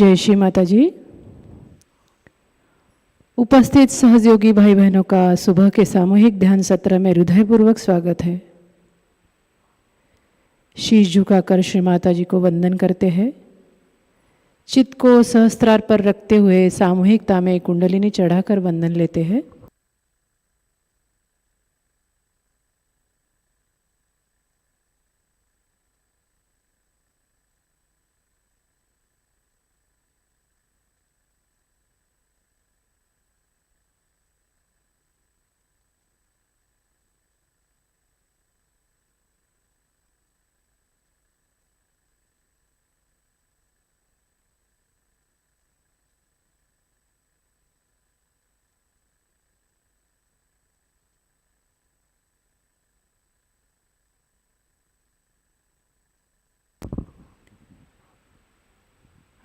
जय श्री माताजी। उपस्थित सहयोगी भाई बहनों का सुबह के सामूहिक ध्यान सत्र में हृदयपूर्वक स्वागत है। शीश झुकाकर श्री माताजी को वंदन करते हैं। चित्त को सहस्त्रार पर रखते हुए सामूहिकता में कुंडलिनी चढ़ाकर वंदन लेते हैं।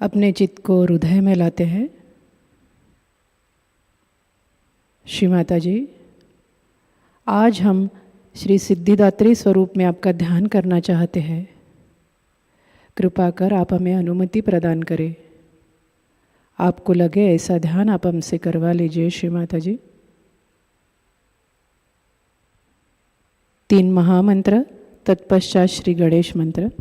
अपने चित्त को हृदय में लाते हैं। श्री माता जी, आज हम श्री सिद्धिदात्री स्वरूप में आपका ध्यान करना चाहते हैं। कृपा कर आप हमें अनुमति प्रदान करें। आपको लगे ऐसा ध्यान आप हमसे करवा लीजिए। श्री माता जी, 3 महामंत्र, तत्पश्चात श्री गणेश मंत्र।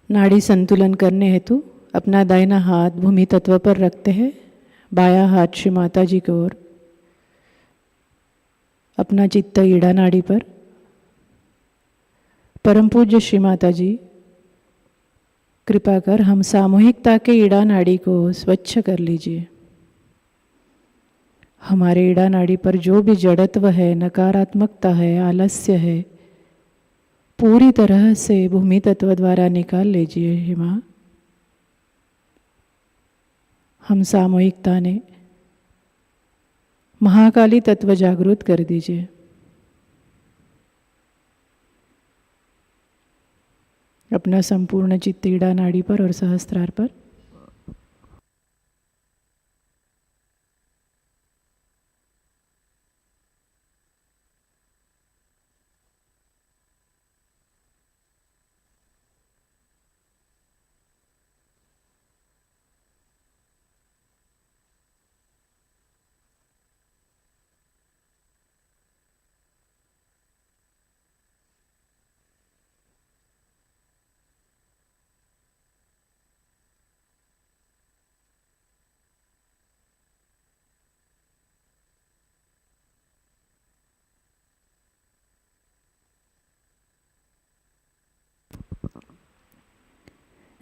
नाड़ी संतुलन करने हेतु अपना दाहिना हाथ भूमि तत्व पर रखते हैं, बायां हाथ श्री माता जी की ओर, अपना चित्त ईड़ा नाड़ी पर। परम पूज्य श्री माता जी, कृपा कर हम सामूहिकता के ईड़ा नाड़ी को स्वच्छ कर लीजिए। हमारे ईड़ा नाड़ी पर जो भी जड़त्व है, नकारात्मकता है, आलस्य है, पूरी तरह से भूमि तत्व द्वारा निकाल लीजिए हे माँ। हम सामूहिकता ने महाकाली तत्व जागृत कर दीजिए। अपना संपूर्ण चित्त ईड़ा नाड़ी पर और सहस्त्रार पर।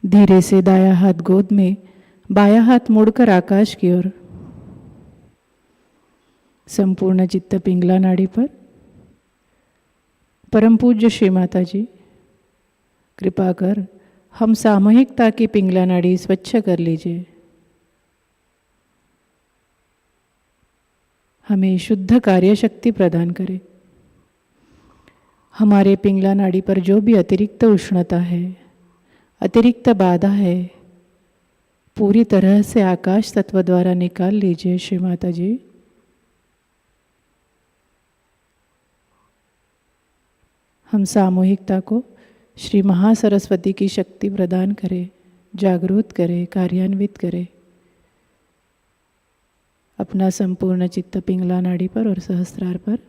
धीरे से दाया हाथ गोद में, बायां हाथ मोड़कर आकाश की ओर। संपूर्ण चित्त पिंगला नाड़ी पर। परम पूज्य श्री माता जी, कृपा कर हम सामूहिकता की पिंगला नाड़ी स्वच्छ कर लीजिए। हमें शुद्ध कार्य शक्ति प्रदान करें। हमारे पिंगला नाड़ी पर जो भी अतिरिक्त उष्णता है, अतिरिक्त बाधा है, पूरी तरह से आकाश तत्व द्वारा निकाल लीजिए श्री माता जी। हम सामूहिकता को श्री महासरस्वती की शक्ति प्रदान करें, जागरूक करें, कार्यान्वित करें। अपना संपूर्ण चित्त पिंगला नाड़ी पर और सहस्त्रार पर।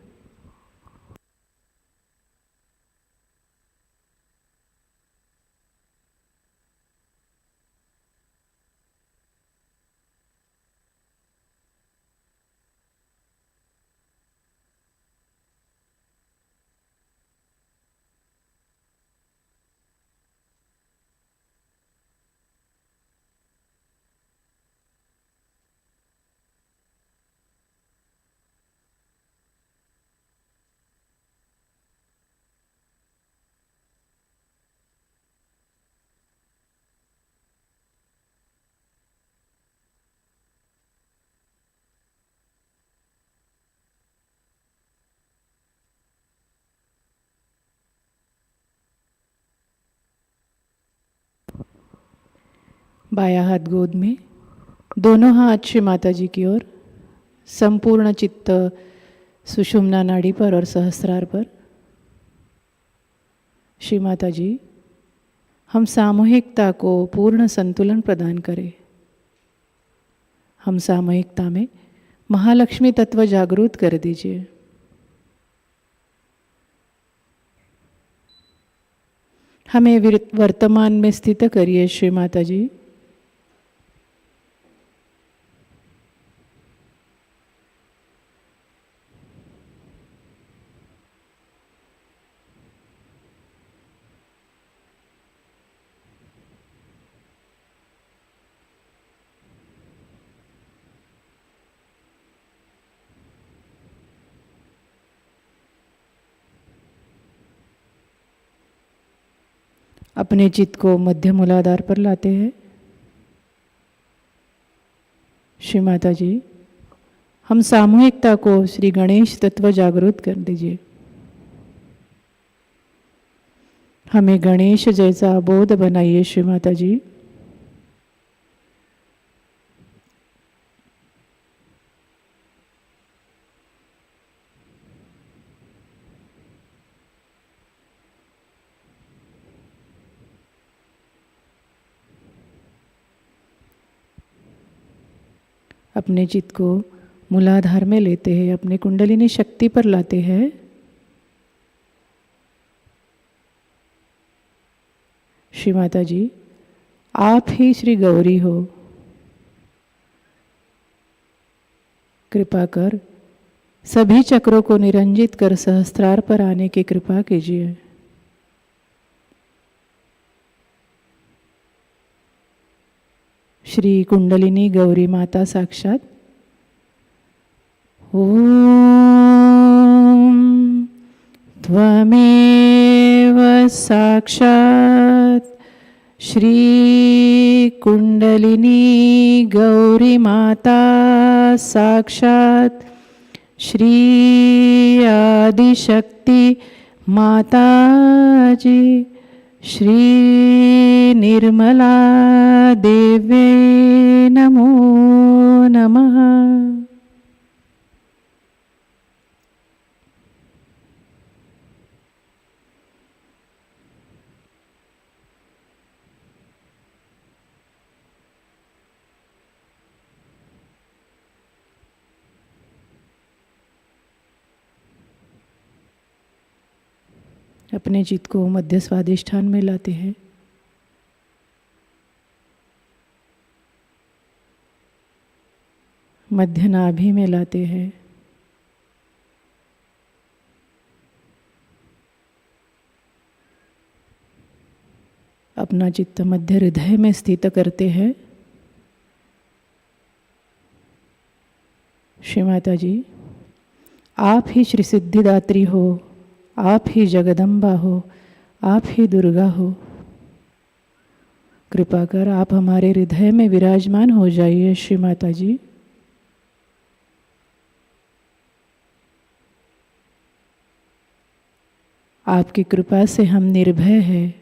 बायां हाथ गोद में, दोनों हाथ श्री माता जी की ओर। संपूर्ण चित्त सुषुम्ना नाड़ी पर और सहस्त्रार पर। श्री माता जी, हम सामूहिकता को पूर्ण संतुलन प्रदान करें। हम सामूहिकता में महालक्ष्मी तत्व जागृत कर दीजिए। हमें वर्तमान में स्थित करिए श्री माता जी। अपने चित्त को मध्य मूलाधार पर लाते हैं। श्री माता जी, हम सामूहिकता को श्री गणेश तत्व जागृत कर दीजिए। हमें गणेश जैसा बोध बनाइए श्री माता जी। अपने चित्त को मूलाधार में लेते हैं, अपने कुंडलिनी शक्ति पर लाते हैं। श्री माताजी, आप ही श्री गौरी हो। कृपा कर सभी चक्रों को निरंजित कर सहस्त्रार पर आने की कृपा कीजिए। श्री कुंडलिनी गौरी माता साक्षात, ओम त्वमेव साक्षात् श्री कुंडलिनी गौरी माता साक्षात श्री आदिशक्ति माताजी श्री निर्मला देवे नमो नमः। अपने चित्त को मध्य स्वादिष्ठान में लाते हैं। मध्य नाभि में लाते हैं। अपना चित्त मध्य हृदय में स्थित करते हैं। श्री माता जी, आप ही श्री सिद्धिदात्री हो, आप ही जगदम्बा हो, आप ही दुर्गा हो। कृपा कर आप हमारे हृदय में विराजमान हो जाइए। श्री माता जी, आपकी कृपा से हम निर्भय हैं।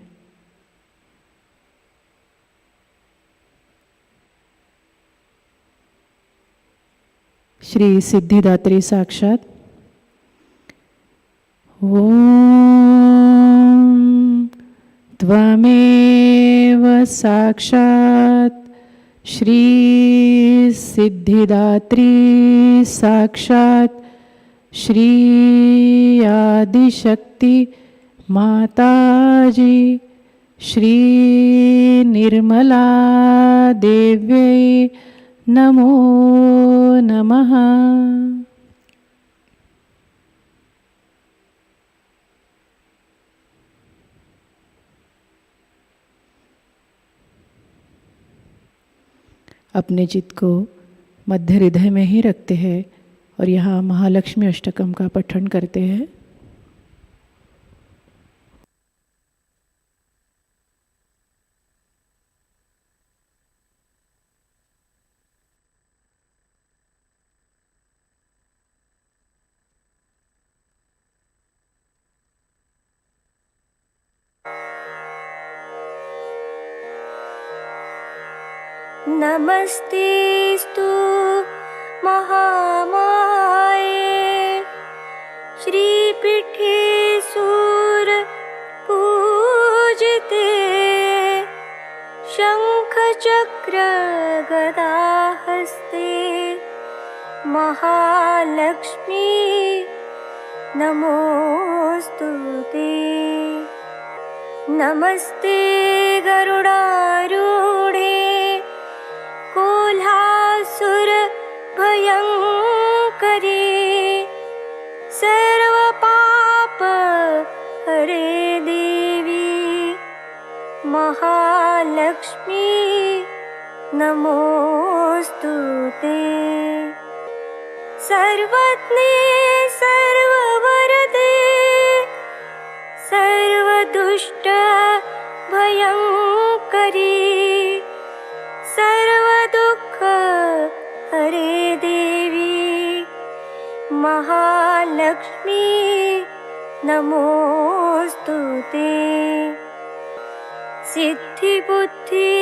श्री सिद्धिदात्री साक्षात, ओम त्वमेव साक्षात् श्री सिद्धिदात्री साक्षात् श्री आदिशक्ति माताजी श्री निर्मला देव्यै नमो नमः। अपने चित्त को मध्य हृदय में ही रखते हैं और यहाँ महालक्ष्मी अष्टकम का पठन करते हैं। नमस्तेस्तु महामाये श्रीपीठे सूरपूजिते शङ्खचक्रगदाहस्ते महालक्ष्मी नमोऽस्तुते। नमस्ते गरुडारूढे कोल्हासुर भयंकरी सर्वपाप हरे देवी महालक्ष्मी नमोस्तुते। सर्वज्ञे सर्ववरदे सर्वदुष्ट भयंकरी सर्वदुःख हरे देवी महालक्ष्मी नमोस्तुते। सिद्धिबुद्धि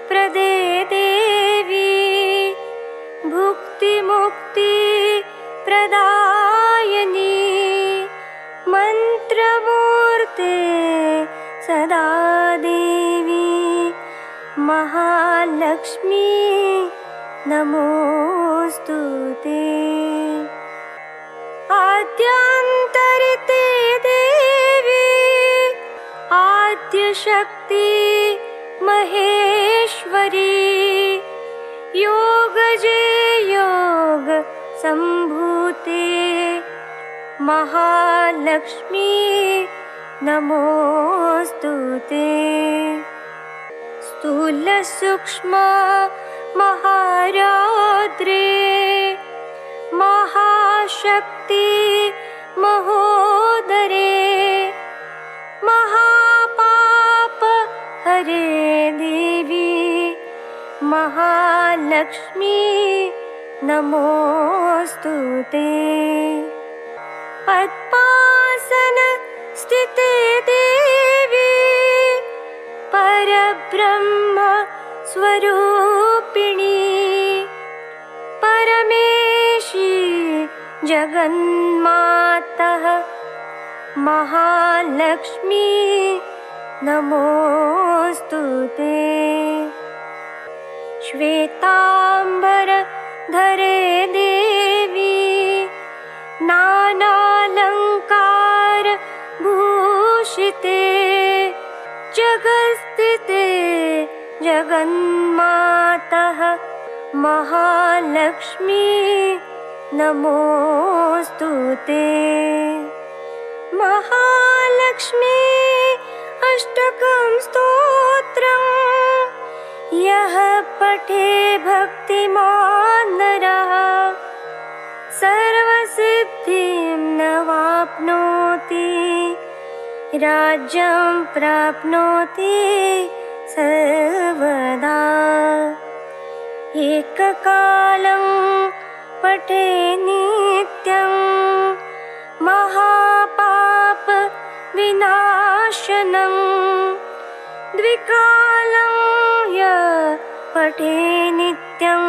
प्रदे देवी भुक्तिमुक्ति प्रदायिनी मंत्रमूर्ते सदा देवी महालक्ष्मी नमोस्तुते। आद्यांतरिते देवी आद्यशक्ति महेश्वरी योगजे योग संभूते महालक्ष्मी नमोस्तुते स्थूल सूक्ष्म महारात्रे महाशक्ति महोदरे महापाप हरे देवी महालक्ष्मी नमोस्तुते पद्मासन स्थिते देवी परब्रह्म स्वरूपिणी परमेशी जगन्मातः महालक्ष्मी नमोस्तुते श्वेतांबर धरे देवी नानालंकार भूषिते जगस्थिते जगन्मातः महालक्ष्मी नमोस्तुते महालक्ष्मी अष्टकं स्तोत्रम् यः पठे भक्तिमान् नरः सर्वसिद्धिं नवाप्नोति राज्यं प्राप्नोति सर्वदा एककालं पठे नित्यं महापाप विनाशनं द्विकालं यः पठे नित्यं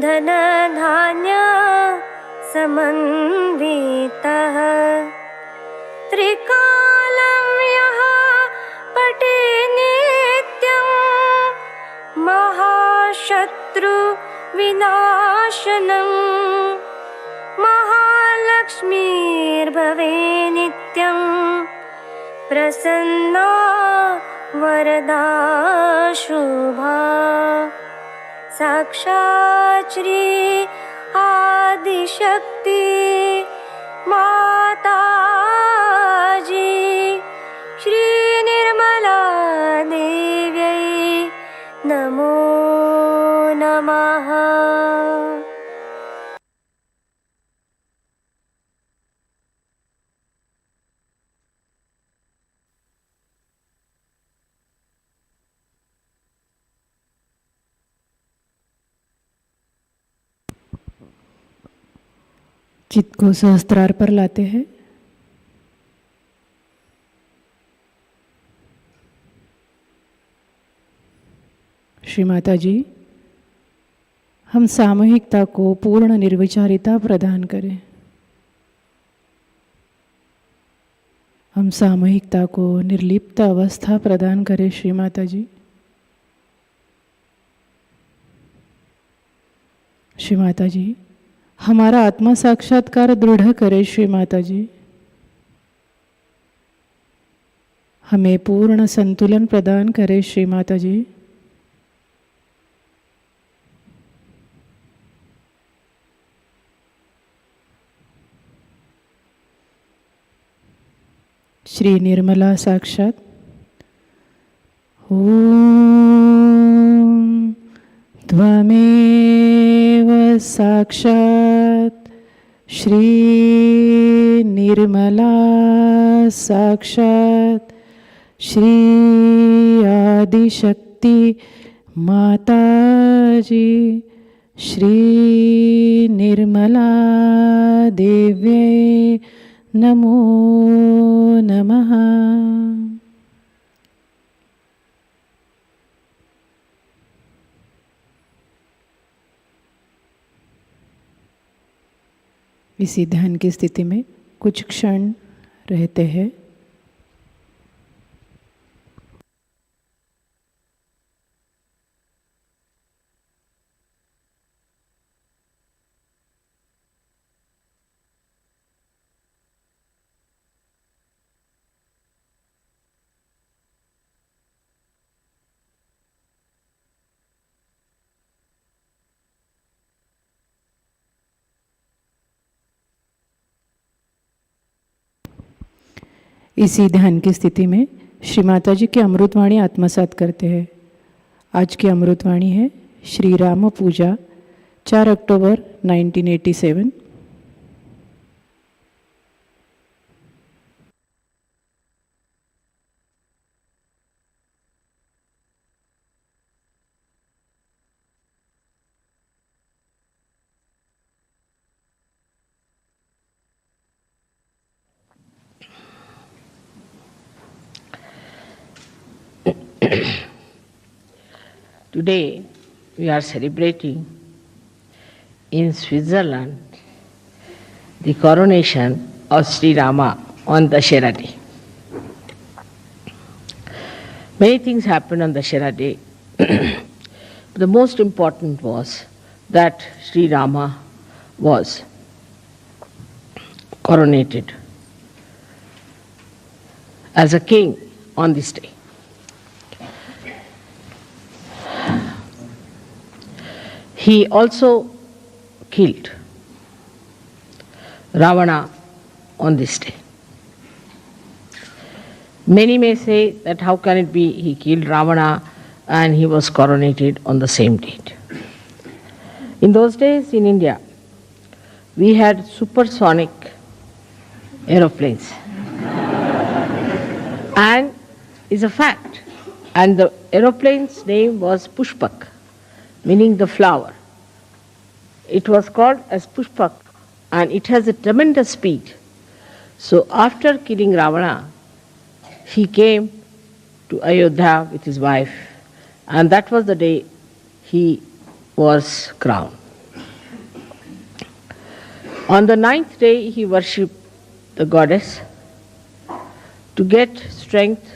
धनधान्य समन्वितः त्रिकालं यः पठे नित्यं महाशत्रु विनाशनं महालक्ष्मीर्भवे नित्यं प्रसन्ना वरदा शुभा साक्षात् श्री आदिशक्ति माताजी श्री निर्मला देव्यै नमो नमः। चित्त को सहस्त्रार पर लाते हैं। श्री माता जी, हम सामूहिकता को पूर्ण निर्विचारिता प्रदान करें। हम सामूहिकता को निर्लिप्त अवस्था प्रदान करें। श्री माता जी, श्री माता जी, हमारा आत्मा साक्षात्कार दृढ़ करे। श्री माता जी, हमें पूर्ण संतुलन प्रदान करे। श्री माता जी, श्री निर्मला साक्षात ओम त्वमेव साक्षात श्री निर्मला साक्षात श्री आदिशक्ति माताजी श्री निर्मला देव्यै नमो नमः। इसी ध्यान की स्थिति में कुछ क्षण रहते हैं। इसी ध्यान की स्थिति में श्री माता जी की अमृतवाणी आत्मसात करते हैं। आज की अमृतवाणी है श्री राम पूजा 4 अक्टूबर 1987। Today we are celebrating in Switzerland the coronation of Sri Rama on Dussehra day. Many things happened on Dussehra day. The most important was that Sri Rama was coronated as a king on this day. He also killed Ravana on this day. Many may say that how can it be he killed Ravana and he was coronated on the same date. In those days in India, we had supersonic aeroplanes. And it's a fact. And the aeroplane's name was Pushpak, meaning the flower. It was called as Pushpak and it has a tremendous speed. So after killing Ravana, he came to Ayodhya with his wife and that was the day he was crowned. On the 9th day he worshipped the goddess to get strength,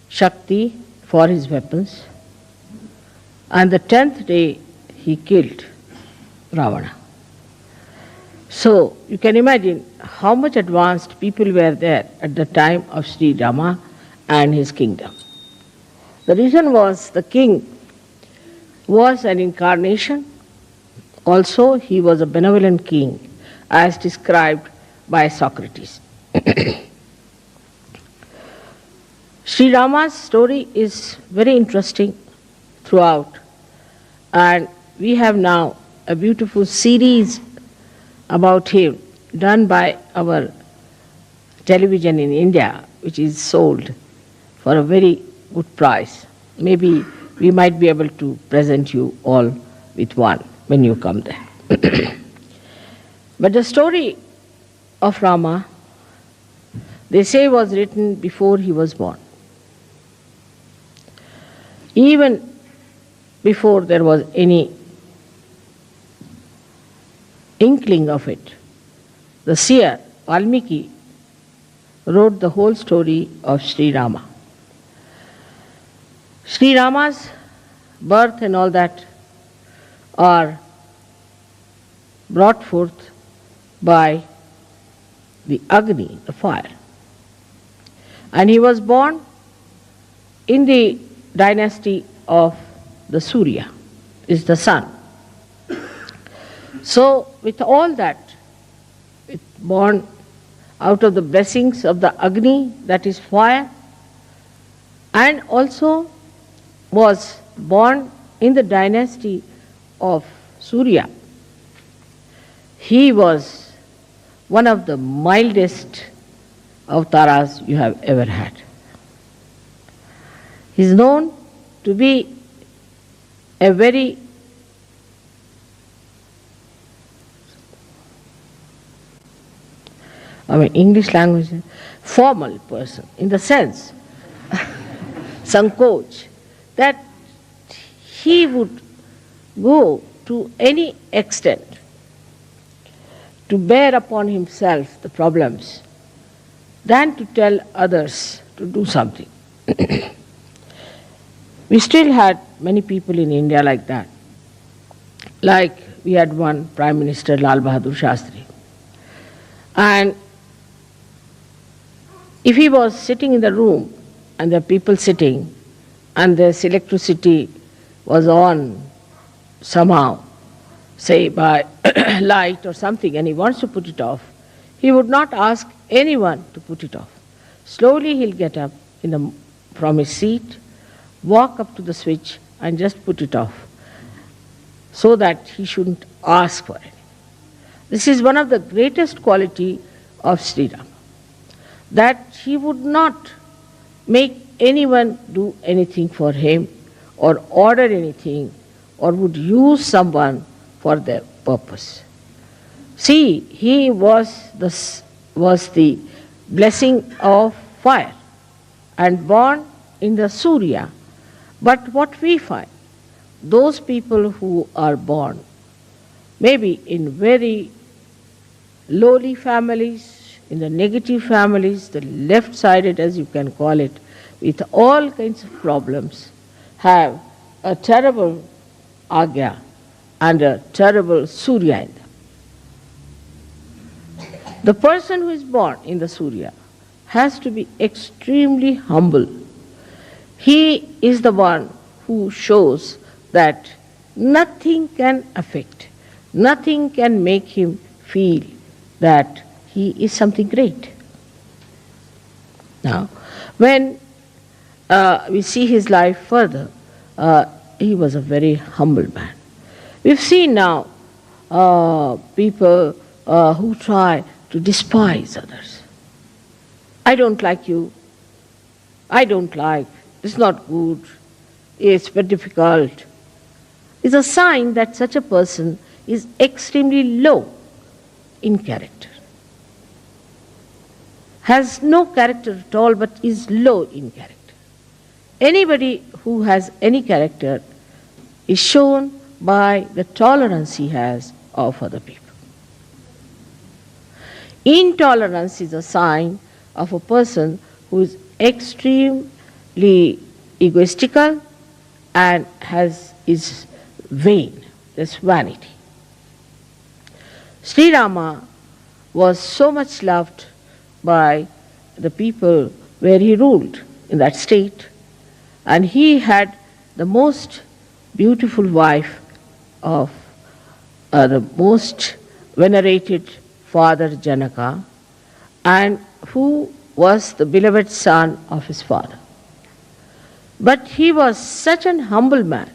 Shakti for his weapons. And the 10th day he killed Ravana. So you can imagine how much advanced people were there at the time of Sri Rama and his kingdom. The reason was the king was an incarnation. Also he was a benevolent king as described by Socrates. Sri Rama's story is very interesting throughout. And we have now a beautiful series about him done by our television in India, which is sold for a very good price. Maybe we might be able to present you all with one when you come there. But the story of Rama, they say, was written before he was born. Even before there was any inkling of it, the seer Valmiki wrote the whole story of Sri Rama. Sri Rama's birth and all that are brought forth by the Agni, the fire. And he was born in the dynasty of the Surya, is the sun. So with all that, born out of the blessings of the Agni, that is fire, and also was born in the dynasty of Surya. He was one of the mildest avatars you have ever had. He is known to be a very English language, formal person, in the sense, Sankoch, that he would go to any extent to bear upon himself the problems than to tell others to do something. We still had many people in India like that. Like we had one Prime Minister, Lal Bahadur Shastri. And if he was sitting in the room and there are people sitting and this electricity was on somehow, say by light or something, and he wants to put it off, he would not ask anyone to put it off. Slowly he'll get up from his seat, walk up to the switch and just put it off so that he shouldn't ask for it. This is one of the greatest quality of Sri Rama, that he would not make anyone do anything for him or order anything or would use someone for their purpose. See, he was the blessing of fire and born in the Surya. But what we find, those people who are born maybe in very lowly families, in the negative families, the left-sided as you can call it, with all kinds of problems, have a terrible agya and a terrible Surya in them. The person who is born in the Surya has to be extremely humble. He is the one who shows that nothing can affect, nothing can make him feel that he is something great. Now, when we see his life further, he was a very humble man. We've seen now people who try to despise others. I don't like you. I don't like. It's not good. It's very difficult. It's a sign that such a person is extremely low in character. Has no character at all, but is low in character. Anybody who has any character is shown by the tolerance he has of other people. Intolerance is a sign of a person who is extremely egoistical and is vain, there's vanity. Sri Rama was so much loved by the people where he ruled in that state, and he had the most beautiful wife of the most venerated father Janaka, and who was the beloved son of his father. But he was such an humble man,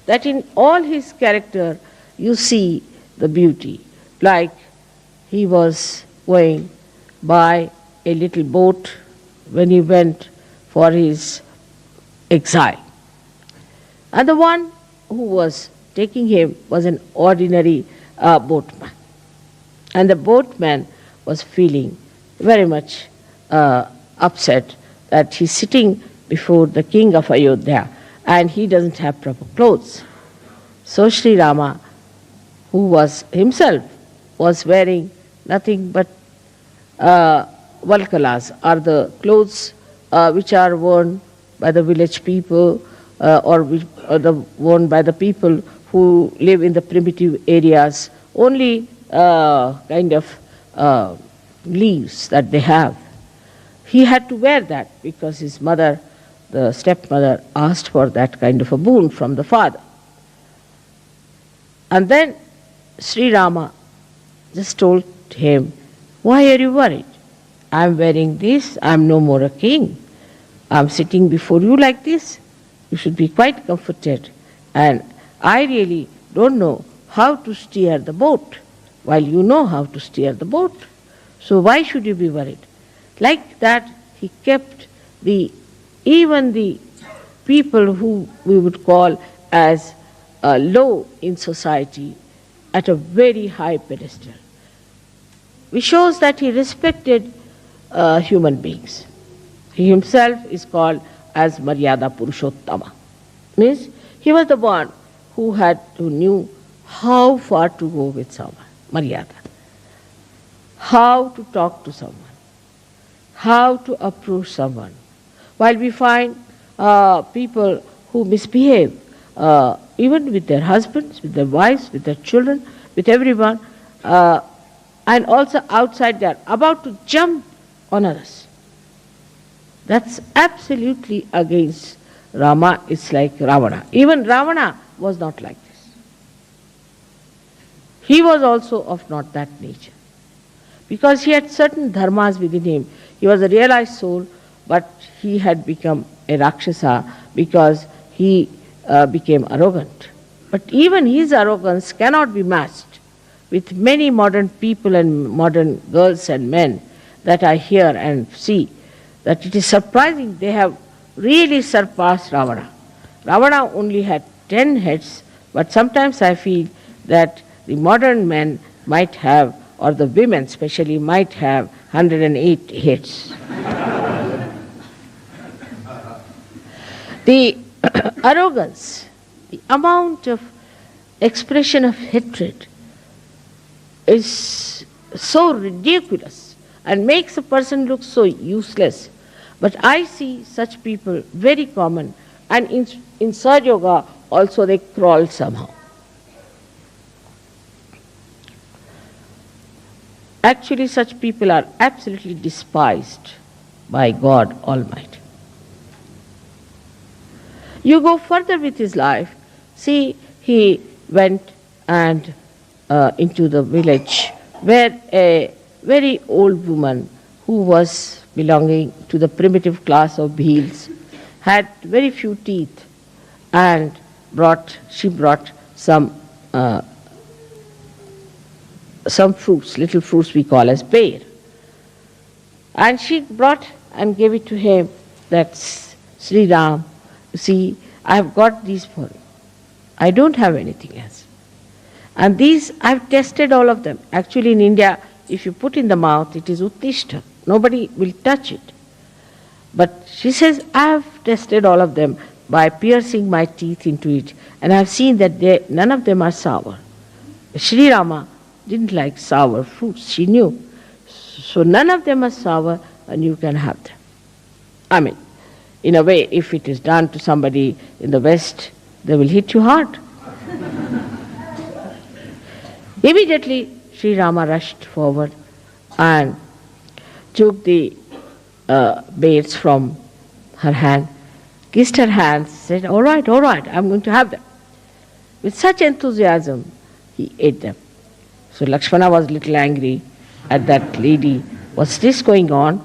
that in all his character you see the beauty. Like he was going by a little boat when he went for his exile. And the one who was taking him was an ordinary boatman. And the boatman was feeling very much upset that he's sitting before the king of Ayodhya and he doesn't have proper clothes. So Sri Rama, who was himself was wearing nothing but valkalas, are the clothes which are worn by the village people or worn by the people who live in the primitive areas, only kind of leaves that they have. He had to wear that because his mother, the stepmother, asked for that kind of a boon from the father. And then Sri Rama just told him, "Why are you worried? I'm wearing this, I'm no more a king. I'm sitting before you like this. You should be quite comforted. And I really don't know how to steer the boat, while you know how to steer the boat. So why should you be worried?" Like that, he kept even the people who we would call as low in society at a very high pedestal. Which shows that he respected human beings. He himself is called as Maryada Purushottama. Means he was the one who knew how far to go with someone, Maryada. How to talk to someone. How to approach someone. While we find people who misbehave, even with their husbands, with their wives, with their children, with everyone, and also outside they are about to jump on others. That's absolutely against Rama. It's like Ravana. Even Ravana was not like this. He was also of not that nature. because he had certain dharmas within him. He was a realized soul, but he had become a Rakshasa because he became arrogant. But even his arrogance cannot be matched with many modern people and modern girls and men that I hear and see, that it is surprising they have really surpassed Ravana. Ravana only had 10 heads, but sometimes I feel that the modern men might have, or the women especially, might have 108 heads. The arrogance, the amount of expression of hatred is so ridiculous and makes a person look so useless. But I see such people very common, and in Sahajayoga also they crawl somehow. Actually, such people are absolutely despised by God Almighty. You go further with his life. See, he went and into the village where a very old woman who was belonging to the primitive class of Bhils had very few teeth, and she brought some fruits, little fruits we call as pear. And she brought and gave it to him, that's Sri Ram. You see, I have got these for you. I don't have anything else. And these, I have tested all of them. Actually in India, if you put in the mouth, it is uttishta. Nobody will touch it. But she says, I have tested all of them by piercing my teeth into it, and I have seen that none of them are sour. Shri Rama didn't like sour fruits, she knew. So none of them are sour, and you can have them. I mean, in a way, if it is done to somebody in the West, they will hit you hard. Immediately, Sri Rama rushed forward and took the bears from her hand, kissed her hands, said, all right, I'm going to have them. With such enthusiasm, he ate them. So Lakshmana was a little angry at that lady. What's this going on?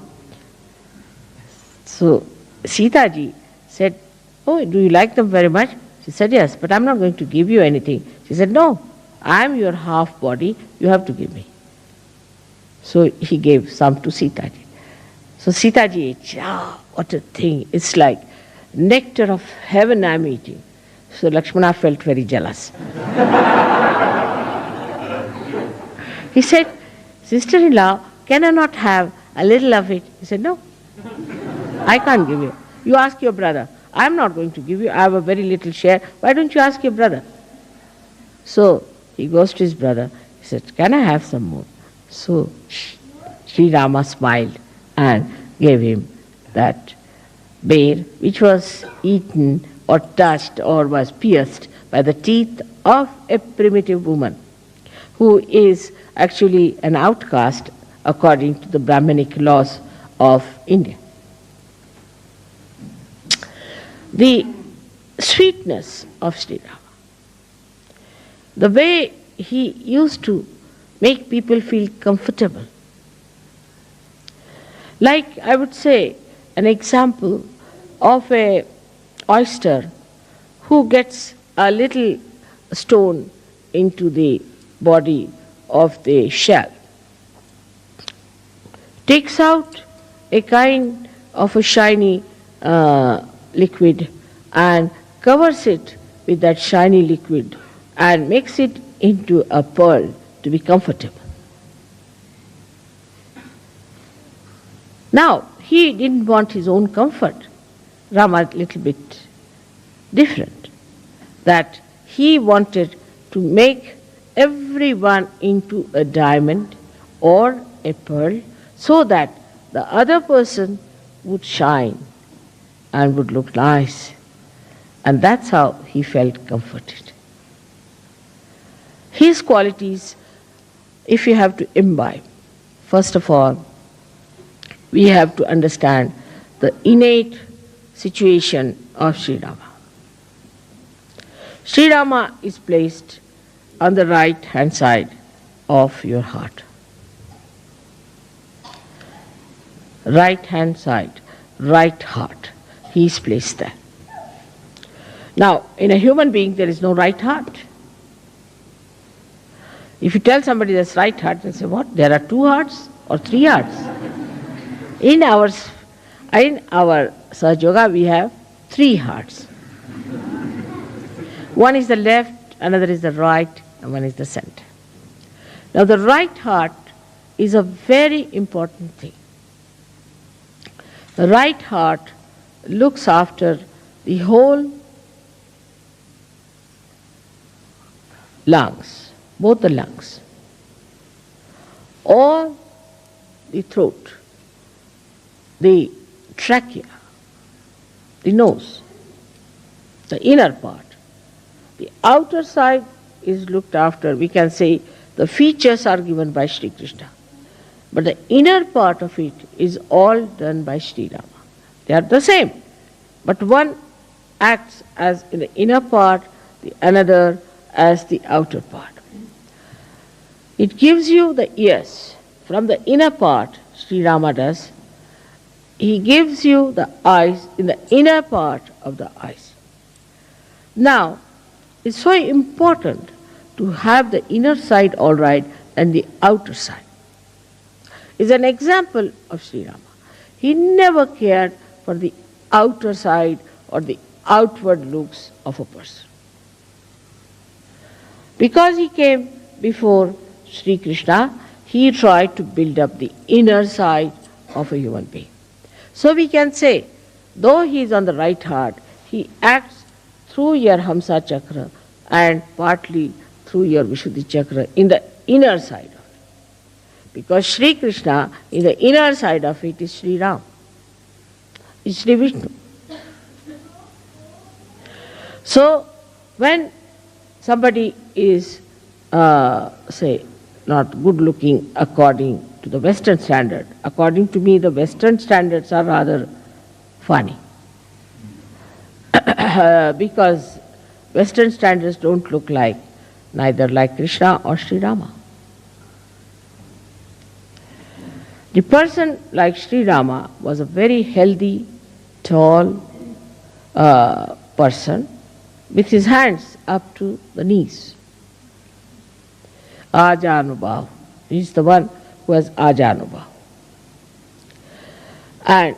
So Sita ji said, oh, do you like them very much? She said, yes, but I'm not going to give you anything. She said, no, I'm your half body, you have to give me. So he gave some to Sita ji. So Sita ji ate, what a thing, it's like nectar of heaven I'm eating. So Lakshmana felt very jealous. He said, sister-in-law, can I not have a little of it? He said, no, I can't give you. You ask your brother. I'm not going to give you. I have a very little share. Why don't you ask your brother? So he goes to his brother. He said, can I have some more? So Sri Rama smiled and gave him that bear, which was eaten or touched or was pierced by the teeth of a primitive woman who is actually an outcast according to the Brahmanic laws of India. The sweetness of Sri Rama, the way he used to make people feel comfortable. Like, I would say, an example of a oyster who gets a little stone into the body of the shell, takes out a kind of a shiny liquid and covers it with that shiny liquid and makes it into a pearl to be comfortable. Now, he didn't want his own comfort. Rama a little bit different. That he wanted to make everyone into a diamond or a pearl so that the other person would shine and would look nice. And that's how he felt comforted. His qualities, if you have to imbibe, first of all, we have to understand the innate situation of Sri Rama. Sri Rama is placed on the right hand side of your heart. right hand side, right heart. He is placed there. Now, in a human being, there is no right heart. If you tell somebody there's right heart, they say, what? There are 2 hearts or 3 hearts? In our Sahajayoga, we have 3 hearts. One is the left, another is the right, and one is the center. Now, the right heart is a very important thing. The right heart looks after the whole lungs, both the lungs, all the throat, the trachea, the nose, the inner part. The outer side is looked after, we can say the features are given by Shri Krishna. But the inner part of it is all done by Shri Rama. They are the same, but one acts as in the inner part, the another as the outer part. It gives you the ears. From the inner part, Sri Rama does, he gives you the eyes in the inner part of the eyes. Now, it's so important to have the inner side all right and the outer side. Is an example of Sri Rama. He never cared for the outer side or the outward looks of a person. Because he came before Sri Krishna, he tried to build up the inner side of a human being. So we can say, though he is on the right heart, he acts through your Hamsa Chakra and partly through your Vishuddhi Chakra in the inner side of it. Because Sri Krishna, in the inner side of it, is Sri Ram, is Sri Vishnu. So, when somebody is, say, not good looking according to the Western standard, according to me, the Western standards are rather funny. Because Western standards don't look like, neither like Krishna or Sri Rama. The person like Sri Rama was a very healthy, tall person with his hands up to the knees. Ajanubhav. He is the one who has Ajanubhav. And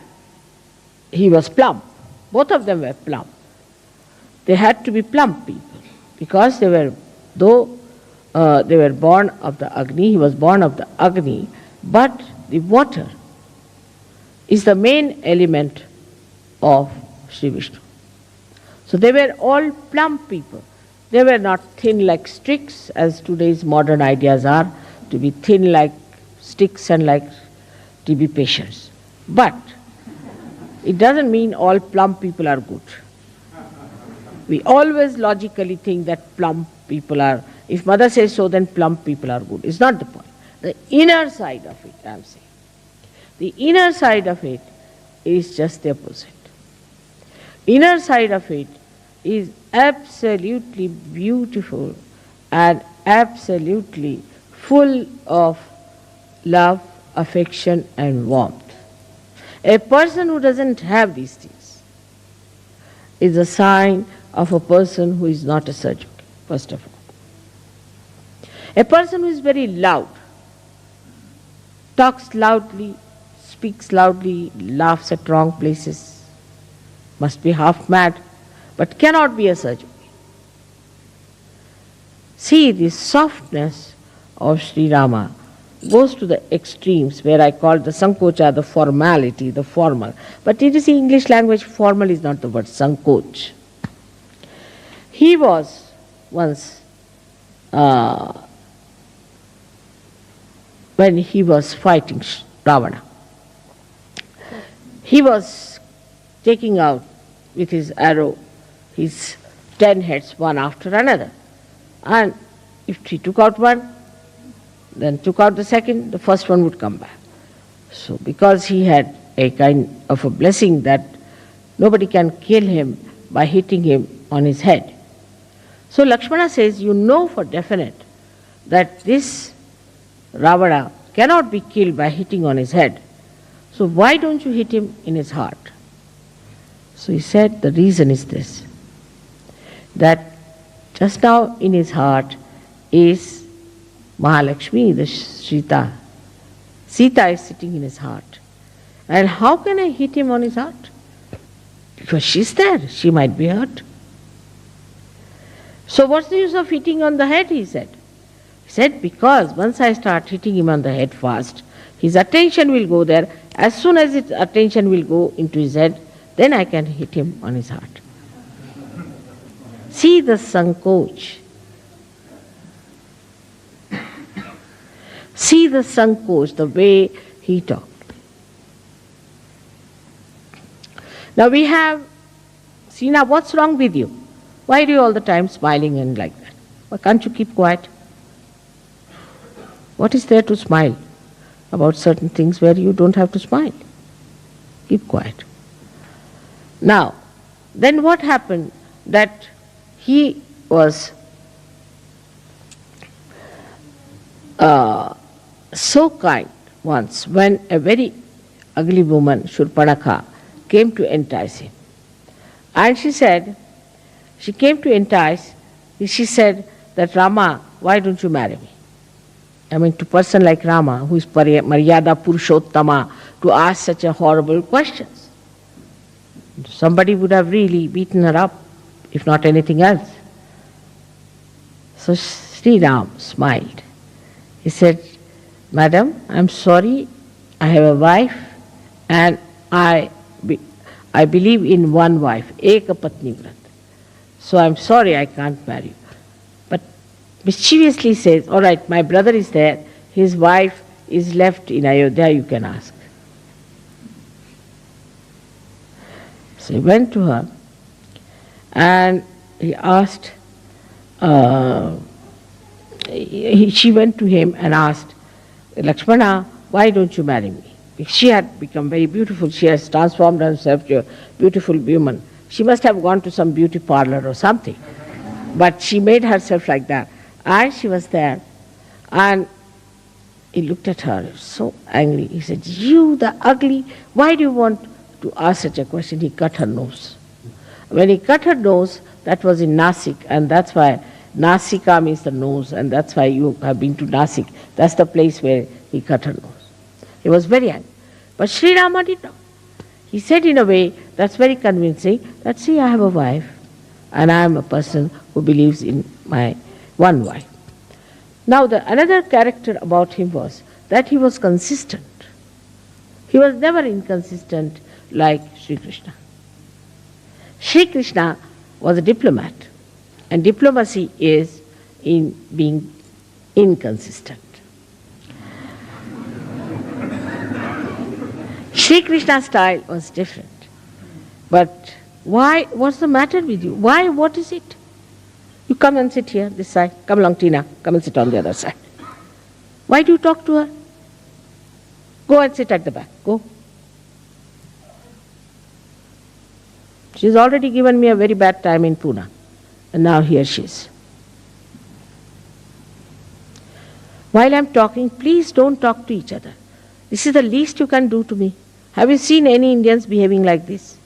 he was plump. Both of them were plump. They had to be plump people because they were, though they were born of the Agni, he was born of the Agni, but the water is the main element of Sri Vishnu. So they were all plump people. They were not thin like sticks, as today's modern ideas are, to be thin like sticks and like to be patients. But it doesn't mean all plump people are good. We always logically think that plump people are, if mother says so, then plump people are good. It's not the point. The inner side of it, I'm saying. The inner side of it is just the opposite. Inner side of it is absolutely beautiful and absolutely full of love, affection and warmth. A person who doesn't have these things is a sign of a person who is not a surgeon, first of all. A person who is very loud, talks loudly, speaks loudly, laughs at wrong places, must be half mad, but cannot be a surgeon. See, the softness of Sri Rama goes to the extremes where I call the sankocha, the formality, the formal. But it is the English language, formal is not the word, sankoch. He was once, when he was fighting Ravana, he was taking out with his arrow his 10 heads one after another. And if he took out one, then took out the second, the first one would come back. So because he had a kind of a blessing that nobody can kill him by hitting him on his head. So Lakshmana says, you know for definite that this Ravana cannot be killed by hitting on his head. So why don't you hit him in his heart? So he said, the reason is this, that just now in his heart is Mahalakshmi, the Sita. Sita is sitting in his heart. And how can I hit him on his heart? Because she's there, she might be hurt. So what's the use of hitting on the head, he said. He said, because once I start hitting him on the head fast, his attention will go there. As soon as his attention will go into his head, then I can hit him on his heart. See the sankoch. See the sankoch, the way he talked. Now we have, see now what's wrong with you? Why are you all the time smiling and like that? Why can't you keep quiet? What is there to smile about certain things where you don't have to smile? Keep quiet. Now, then what happened? That he was so kind once when a very ugly woman, Shurpanakha, came to entice him. And she said, she came to entice, she said that, Rama, why don't you marry me? I mean, to a person like Rama, who is Maryada Purushottama, to ask such a horrible questions. Somebody would have really beaten her up, if not anything else. So Sri Ram smiled. He said, Madam, I'm sorry, I have a wife and I believe in one wife, Eka Patni Vrat. So I'm sorry I can't marry you. But mischievously says, all right, my brother is there, his wife is left in Ayodhya, you can ask. So he went to her and he asked, she went to him and asked, Lakshmana, why don't you marry me? She had become very beautiful. She has transformed herself to a beautiful woman. She must have gone to some beauty parlor or something. But she made herself like that. And she was there. And he looked at her so angry. He said, you the ugly, why do you want to ask such a question? He cut her nose. When he cut her nose, that was in Nasik. And that's why Nasika means the nose. And that's why you have been to Nasik. That's the place where he cut her nose. He was very angry. But Sri Rama did not. He said in a way that's very convincing that, see, I have a wife and I am a person who believes in my one wife. Now another character about him was that he was consistent. He was never inconsistent like Sri Krishna. Sri Krishna was a diplomat, and diplomacy is in being inconsistent. Sri Krishna's style was different. But why? What's the matter with you? Why? What is it? You come and sit here, this side. Come along, Tina. Come and sit on the other side. Why do you talk to her? Go and sit at the back. Go. She's already given me a very bad time in Pune. And now here she is. While I'm talking, please don't talk to each other. This is the least you can do to me. Have you seen any Indians behaving like this?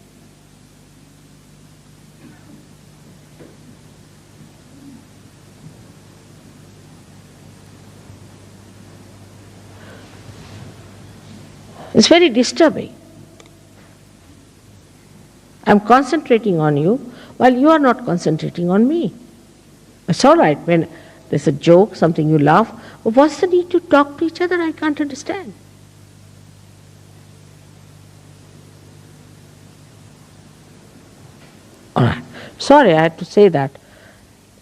It's very disturbing. I'm concentrating on you while you are not concentrating on me. It's all right when there's a joke, something you laugh. But what's the need to talk to each other? I can't understand. All right. Sorry, I had to say that.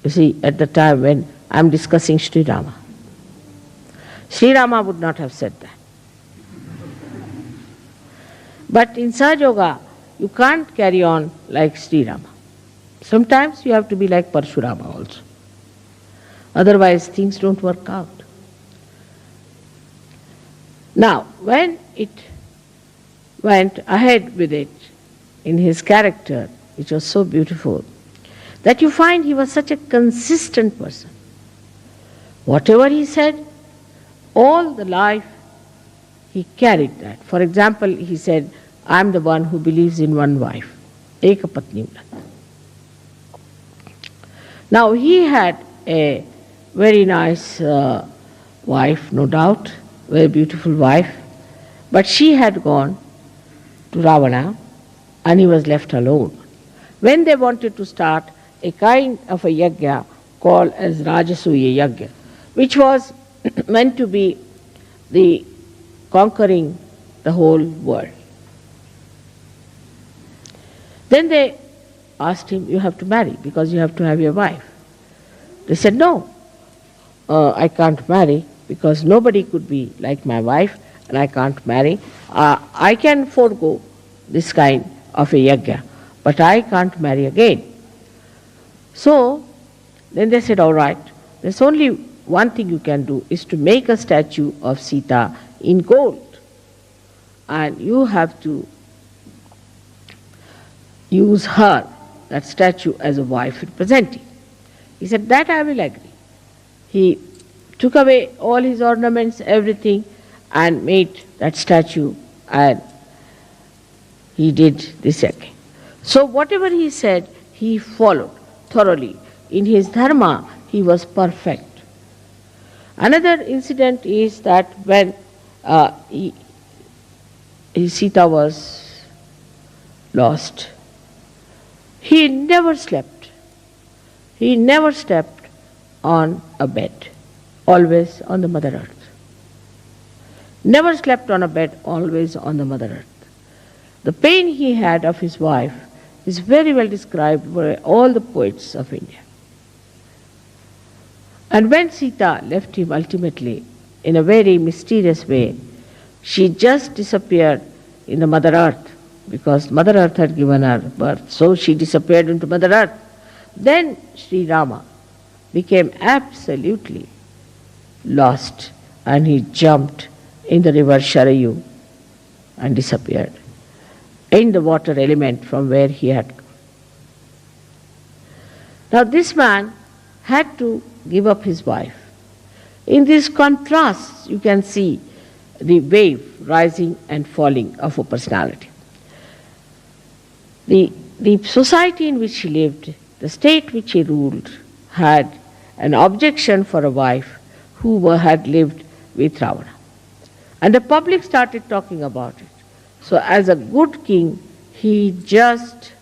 You see, at the time when I'm discussing Sri Rama. Sri Rama would not have said that. But in Sahajayoga, you can't carry on like Sri Rama. Sometimes you have to be like Parshurama also. Otherwise, things don't work out. Now, when it went ahead with it in his character, which was so beautiful, that you find he was such a consistent person. Whatever he said, all the life he carried that. For example, he said, I am the one who believes in one wife. Eka Patni Vrat. Now he had a very nice wife, no doubt, very beautiful wife, but she had gone to Ravana and he was left alone. When they wanted to start a kind of a yajna called as Rajasuya Yajna, which was meant to be the conquering the whole world. Then they asked him, you have to marry because you have to have your wife. They said, no, I can't marry because nobody could be like my wife and I can't marry. I can forego this kind of a yajna, but I can't marry again. So then they said, all right, there's only one thing you can do is to make a statue of Sita in gold. And you have to use her, that statue, as a wife representing. He said, that I will agree. He took away all his ornaments, everything, and made that statue, and he did this again. So whatever he said, he followed thoroughly. In his dharma, he was perfect. Another incident is that when Sita was lost, he never slept. He never slept on a bed, always on the Mother Earth. Never slept on a bed, always on the Mother Earth. The pain he had of his wife is very well described by all the poets of India. And when Sita left him ultimately, in a very mysterious way, she just disappeared in the Mother Earth, because Mother Earth had given her birth, so she disappeared into Mother Earth. Then Sri Rama became absolutely lost and he jumped in the river Sharayu and disappeared in the water element from where he had come. Now this man had to give up his wife. In these contrasts you can see the wave rising and falling of a personality. The society in which he lived, the state which he ruled, had an objection for a wife who had lived with Ravana. And the public started talking about it. So as a good king, he just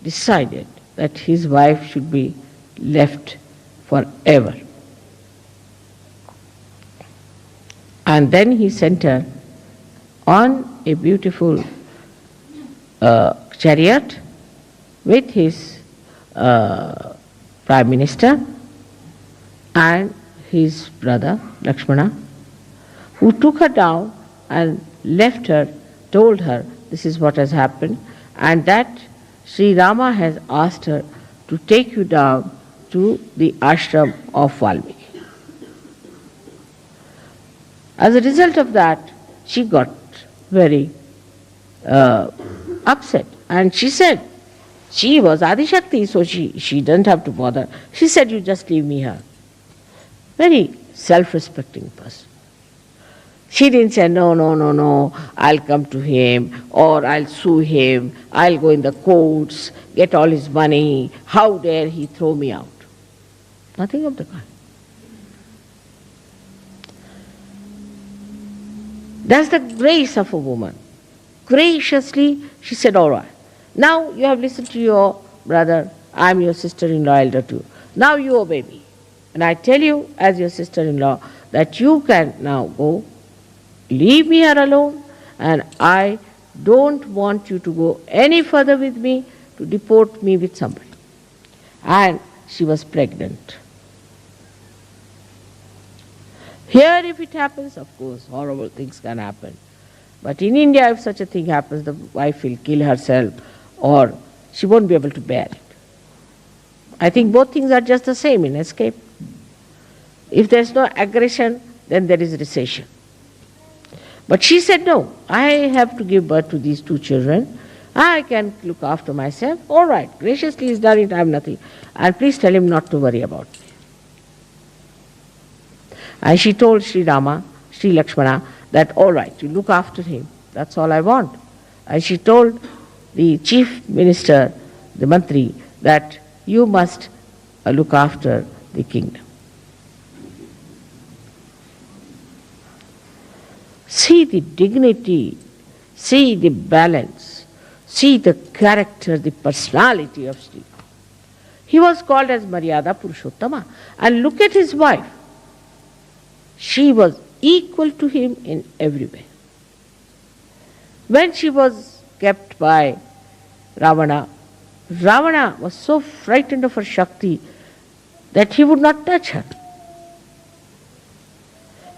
decided that his wife should be left forever. And then he sent her on a beautiful chariot with his prime minister and his brother Lakshmana, who took her down and left her, told her this is what has happened, and that Sri Rama has asked her to take you down to the ashram of Valmiki. As a result of that, she got very upset, and she said, she was Adishakti, so she doesn't have to bother. She said, you just leave me here. Very self-respecting person. She didn't say, no, I'll come to him, or I'll sue him, I'll go in the courts, get all his money, how dare he throw me out. Nothing of the kind. That's the grace of a woman. Graciously, she said, all right, now you have listened to your brother, I'm your sister-in-law elder too. Now you obey me. And I tell you, as your sister-in-law, that you can now go, leave me here alone, and I don't want you to go any further with me to deport me with somebody. And she was pregnant. Here if it happens, of course, horrible things can happen. But in India, if such a thing happens, the wife will kill herself or she won't be able to bear it. I think both things are just the same in escape. If there's no aggression, then there is recession. But she said, no, I have to give birth to these two children. I can look after myself. All right, graciously he's done it, I have nothing. And please tell him not to worry about me. And she told Sri Rama, Sri Lakshmana, that all right, you look after him. That's all I want. And she told the chief minister, the mantri, that you must look after the kingdom. See the dignity, see the balance, see the character, the personality of Shri. He was called as Maryada Purushottama. And look at his wife. She was equal to him in every way. When she was kept by Ravana, Ravana was so frightened of her Shakti that he would not touch her.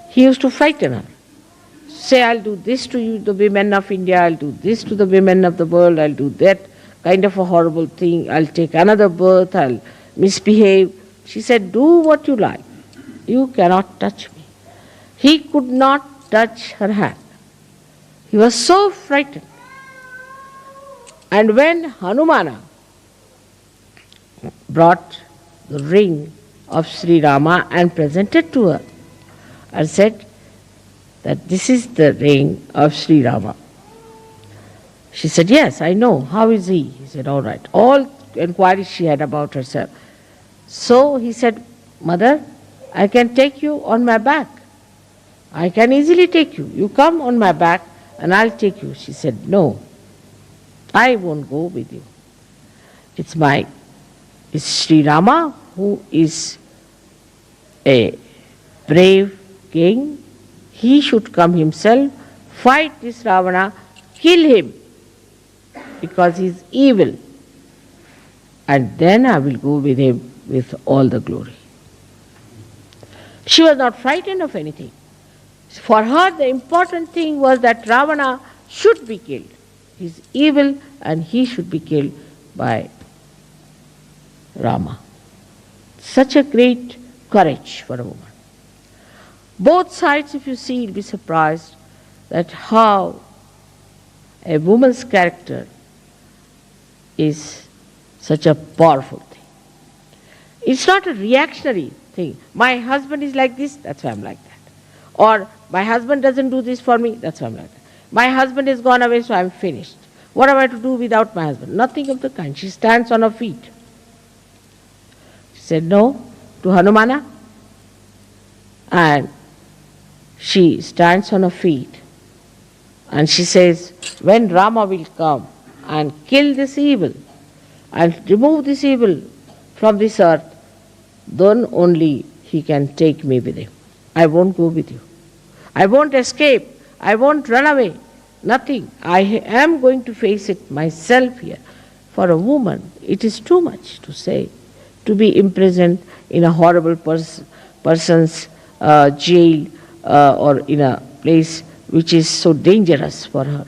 He used to frighten her. Say, I'll do this to you, the women of India, I'll do this to the women of the world, I'll do that kind of a horrible thing, I'll take another birth, I'll misbehave. She said, do what you like. You cannot touch me. He could not touch her hand. He was so frightened. And when Hanumana brought the ring of Sri Rama and presented to her and said that this is the ring of Sri Rama. She said, yes, I know. How is he? He said, all right. All inquiries she had about herself. So he said, Mother, I can take you on my back. I can easily take you. You come on my back and I'll take you. She said, no, I won't go with you. It's Sri Rama who is a brave king. He should come himself, fight this Ravana, kill him because he is evil. And then I will go with him with all the glory. She was not frightened of anything. For her, the important thing was that Ravana should be killed. He is evil and he should be killed by Rama. Such a great courage for a woman. Both sides, if you see, you'll be surprised that how a woman's character is such a powerful thing. It's not a reactionary thing. My husband is like this, that's why I'm like that. Or my husband doesn't do this for me, that's why I'm like that. My husband has gone away, so I'm finished. What am I to do without my husband? Nothing of the kind. She stands on her feet. She said no to Hanumana, and she stands on her feet and she says, when Rama will come and kill this evil and remove this evil from this earth, then only he can take me with him. I won't go with you. I won't escape. I won't run away. Nothing. I am going to face it myself here. For a woman, it is too much to say, to be imprisoned in a horrible person's jail or in a place which is so dangerous for her.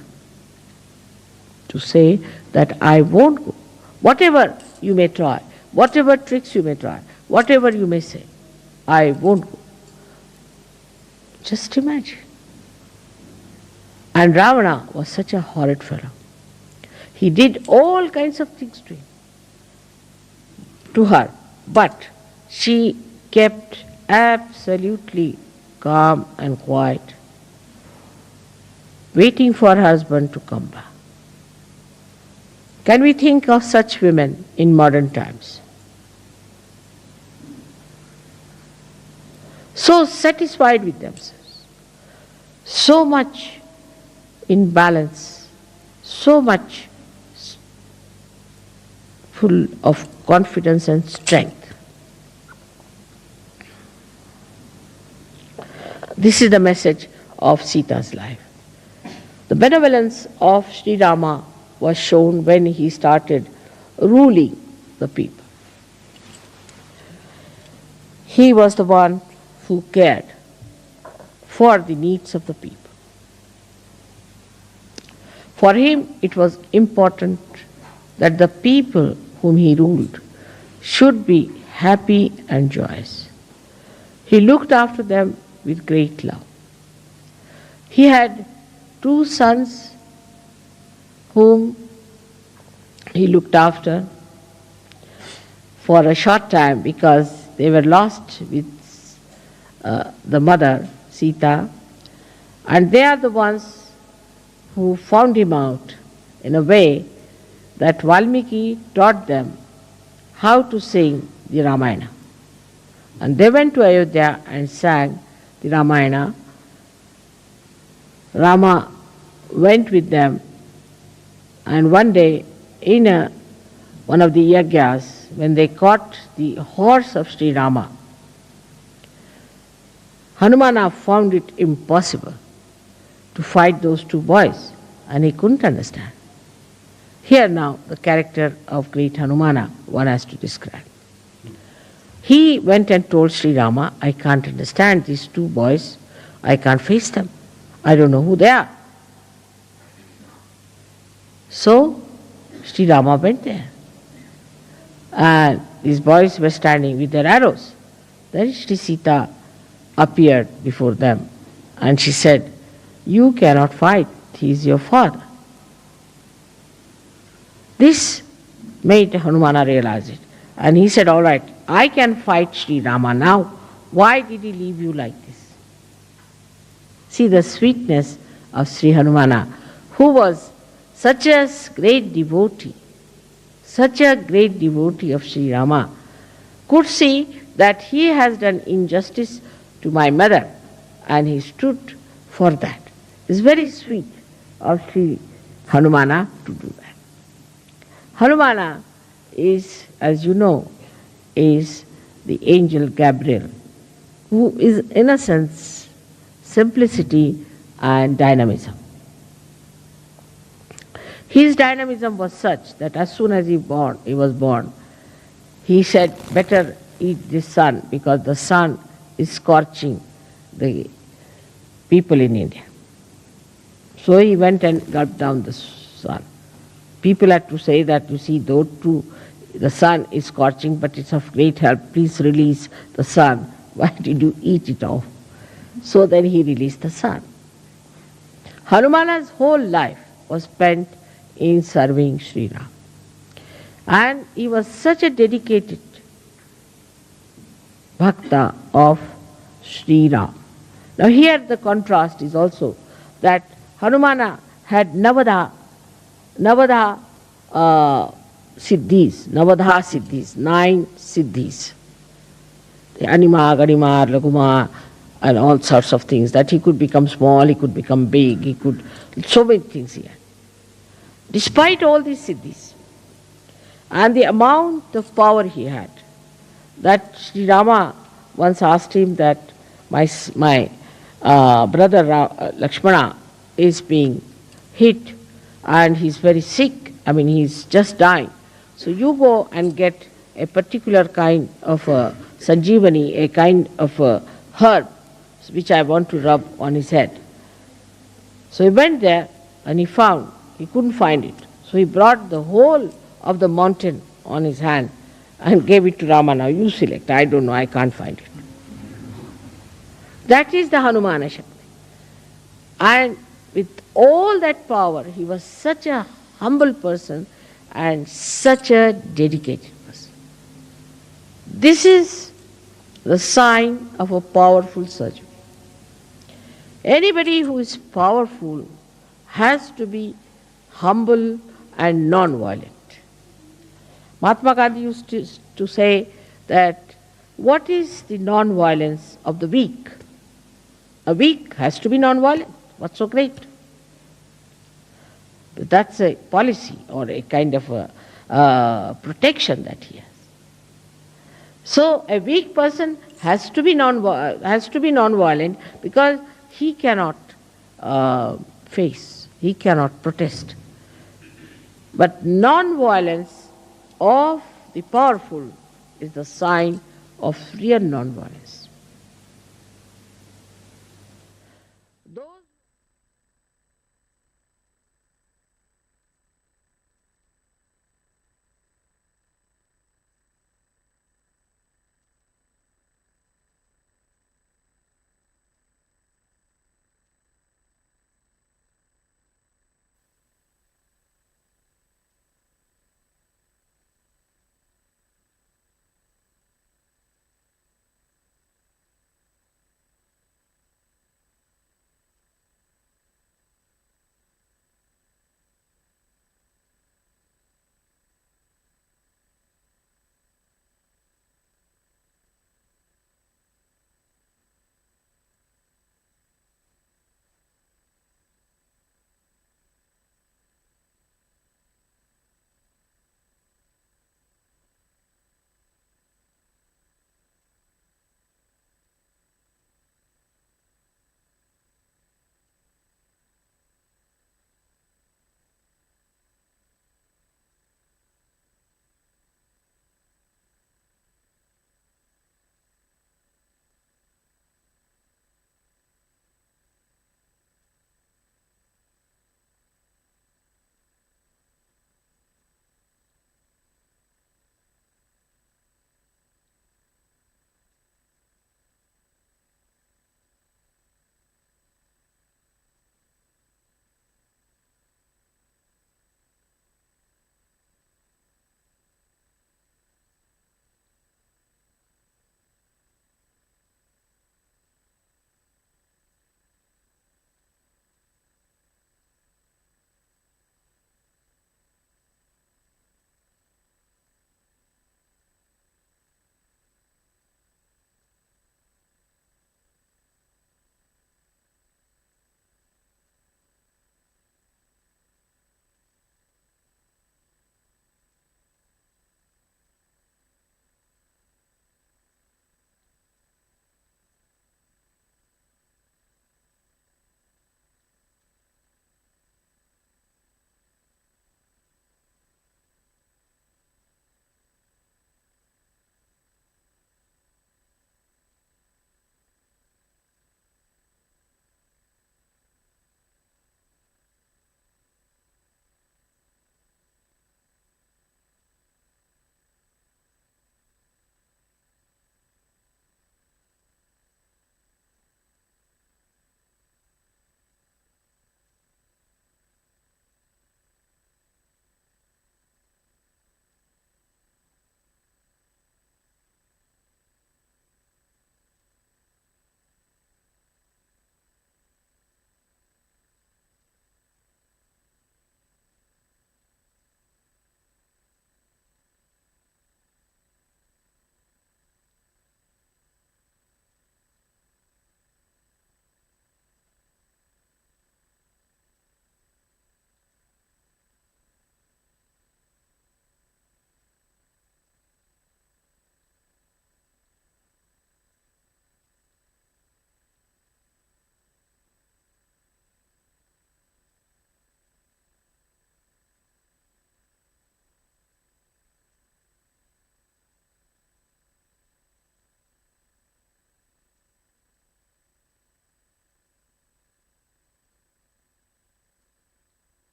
To say that I won't go. Whatever you may try, whatever tricks you may try, whatever you may say, I won't go. Just imagine. And Ravana was such a horrid fellow. He did all kinds of things to her, but she kept absolutely calm and quiet, waiting for her husband to come back. Can we think of such women in modern times? So satisfied with themselves, so much in balance, so much full of confidence and strength. This is the message of Sita's life. The benevolence of Sri Rama was shown when he started ruling the people. He was the one who cared for the needs of the people. For him, it was important that the people whom he ruled should be happy and joyous. He looked after them with great love. He had 2 sons whom he looked after for a short time because they were lost with the mother, Sita, and they are the ones who found him out in a way that Valmiki taught them how to sing the Ramayana. And they went to Ayodhya and sang the Ramayana. Rama went with them, and one day in one of the yagyas, when they caught the horse of Sri Rama, Hanumana found it impossible to fight those two boys, and he couldn't understand. Here now the character of great Hanumana one has to describe. He went and told Sri Rama, I can't understand these two boys, I can't face them, I don't know who they are. So Sri Rama went there, and these boys were standing with their arrows. Then Shri Sita appeared before them, and she said, you cannot fight, he is your father. This made Hanumana realize it, and he said, all right, I can fight Sri Rama now. Why did he leave you like this? See the sweetness of Sri Hanumana, who was such a great devotee of Sri Rama, could see that he has done injustice to my mother, and he stood for that. It's very sweet of Sri Hanumana to do that. Hanumana is, as you know, is the angel Gabriel, who is innocence, simplicity and dynamism. His dynamism was such that as soon as he was born, he said, better eat this sun because the sun is scorching the people in India. So he went and gulped down the sun. People had to say that, you see, though too the sun is scorching, but it's of great help, please release the sun. Why did you eat it off? So then he released the sun. Hanumana's whole life was spent in serving Sri Ram. And he was such a dedicated bhakta of Sri Ram. Now here the contrast is also that Hanumana had Navadha siddhis, 9 siddhis. The Anima, Ganima, Laguma, and all sorts of things, that he could become small, he could become big, so many things he had. Despite all these siddhis and the amount of power he had, that Sri Rama once asked him that my brother Lakshmana is being hit and he's very sick, he's just dying. So you go and get a particular kind of sanjeevani, a kind of herb which I want to rub on his head. So he went there and he couldn't find it. So he brought the whole of the mountain on his hand and gave it to Rama. Now you select, I don't know, I can't find it. That is the Hanumana Shakti. And with all that power, he was such a humble person and such a dedicated person. This is the sign of a powerful surgeon. Anybody who is powerful has to be humble and non-violent. Mahatma Gandhi used to say that what is the non-violence of the weak? A weak has to be non-violent. What's so great? But that's a policy or a kind of a protection that he has. So a weak person has to be non-violent because he cannot face, he cannot protest. But non-violence of the powerful is the sign of real non-violence.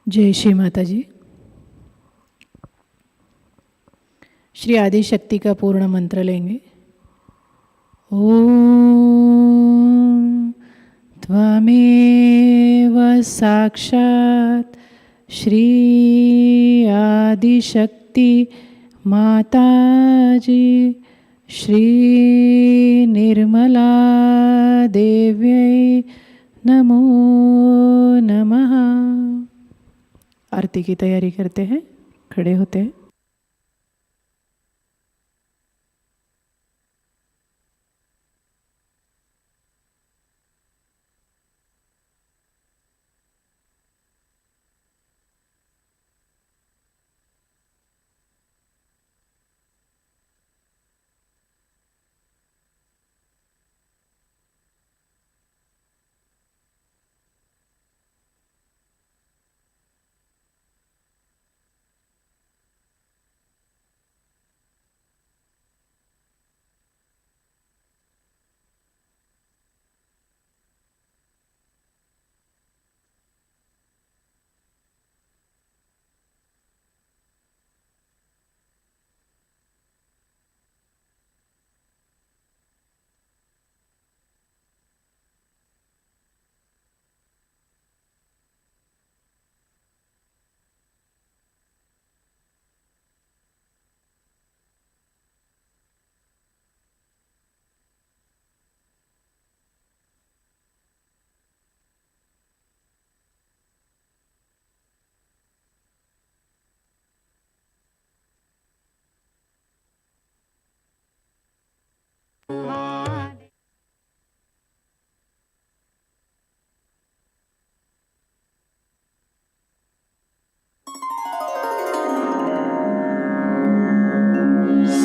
जय श्री माता जी। श्री आदि शक्ति का पूर्ण मंत्र लेंगे। ओम त्वमेव साक्षात् श्री आदि शक्ति माताजी श्री निर्मला देव्यै नमो नमः। आरती की तैयारी करते हैं, खड़े होते हैं।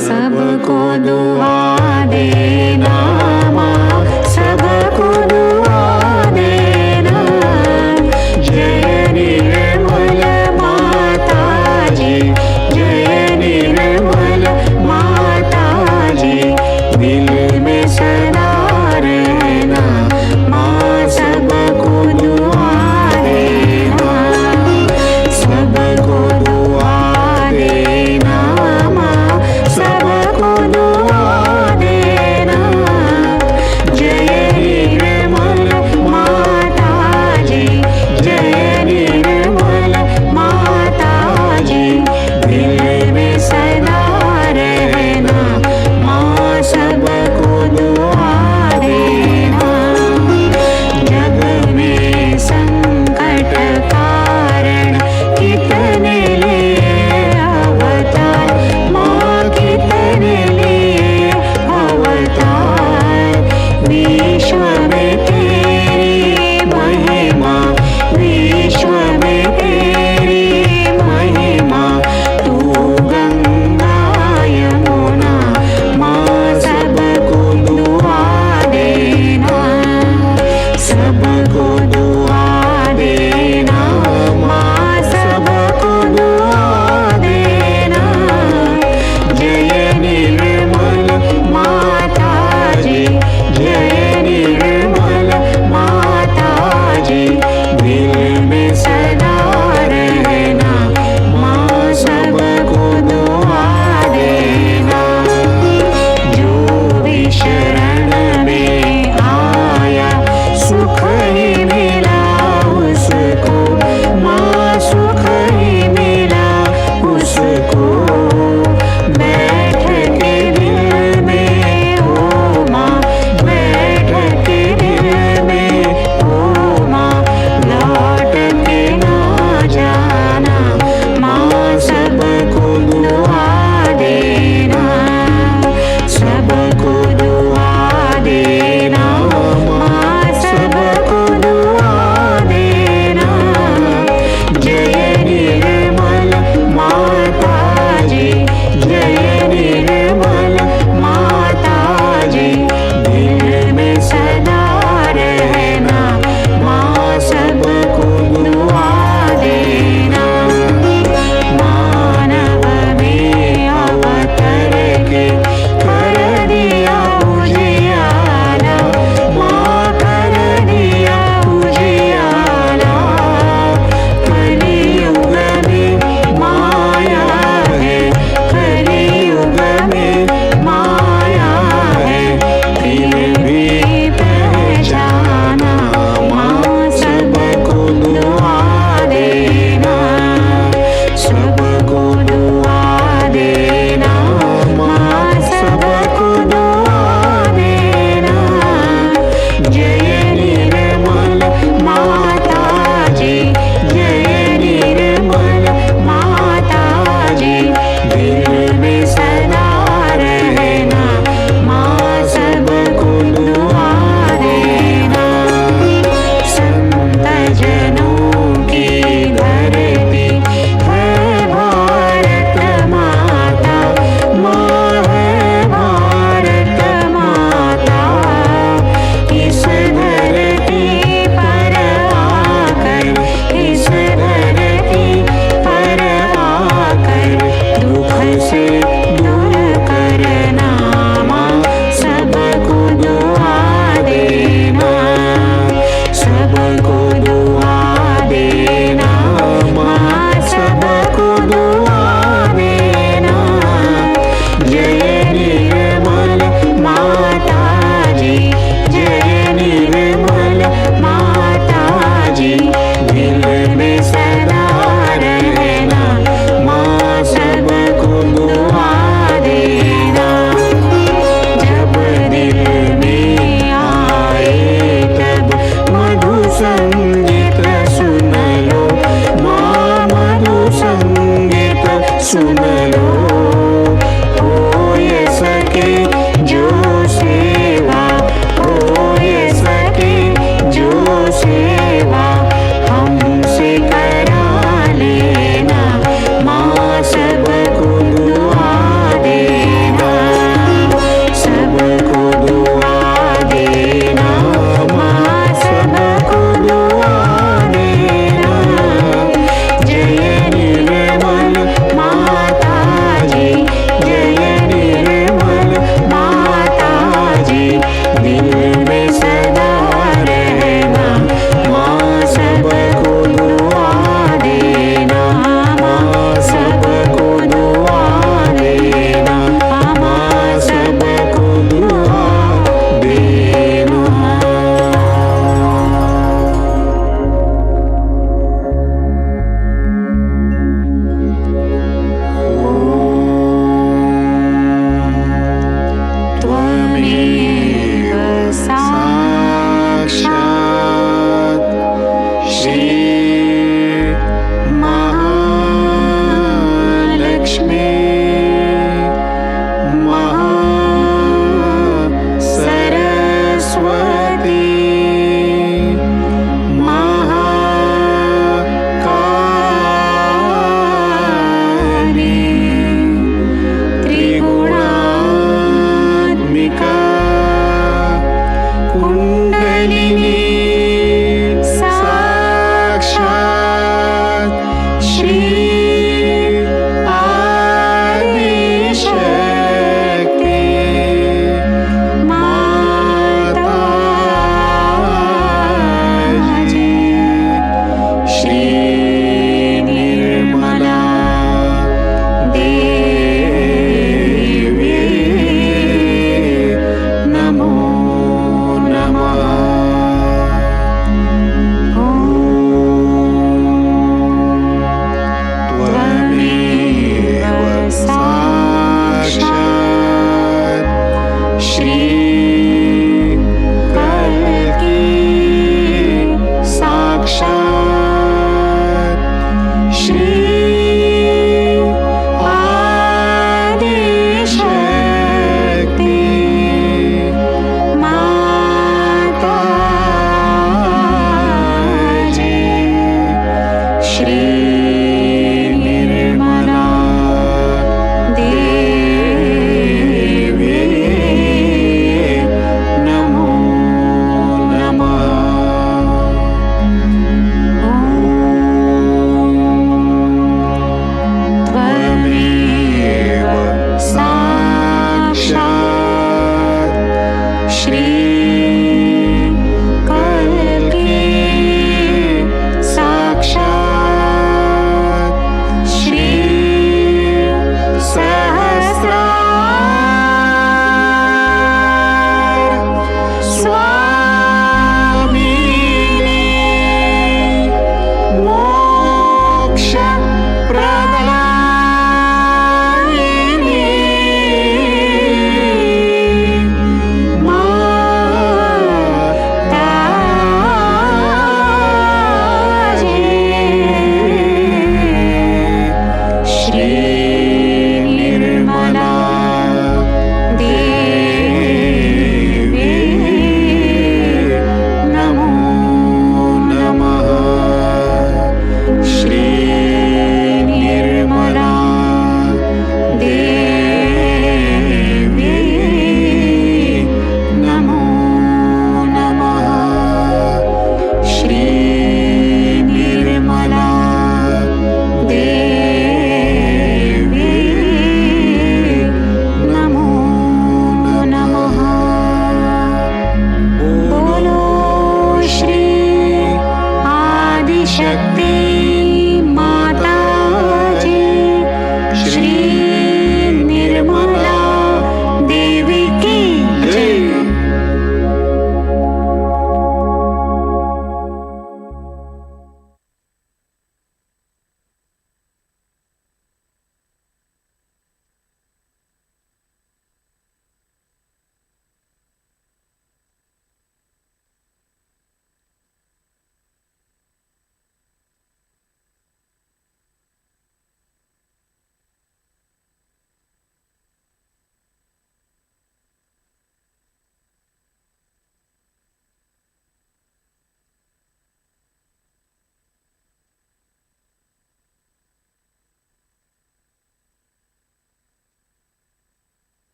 सबको दुआ देना माँ, सबको दुआ देना। जय निर्मल माता जी, जय निर्मल माता जी। दिल में सदा रहना माँ, सबको दुआ देना, सबको दुआ देना माँ, सबको दुआ देना। जय निर्मल माता जी, जय निर्मल माता जी। दिल में सदा रहना माँ, सबको दुआ देना। जग में संकट कारण कितने लिए अवतार माँ, कितने लिए अवतार। विश्व में तेरी महिमा, विश्व में तेरी महिमा। तू गंगा यमुना माँ, सबको दुआ देना, सबको दुआ देना माँ, सबको दुआ देना। जय निर्मल माता जी, जय निर्मल माता जी। दिल में सदा रहना माँ, सबको दुआ देना। जो भी शरण में आया सुख ही मिला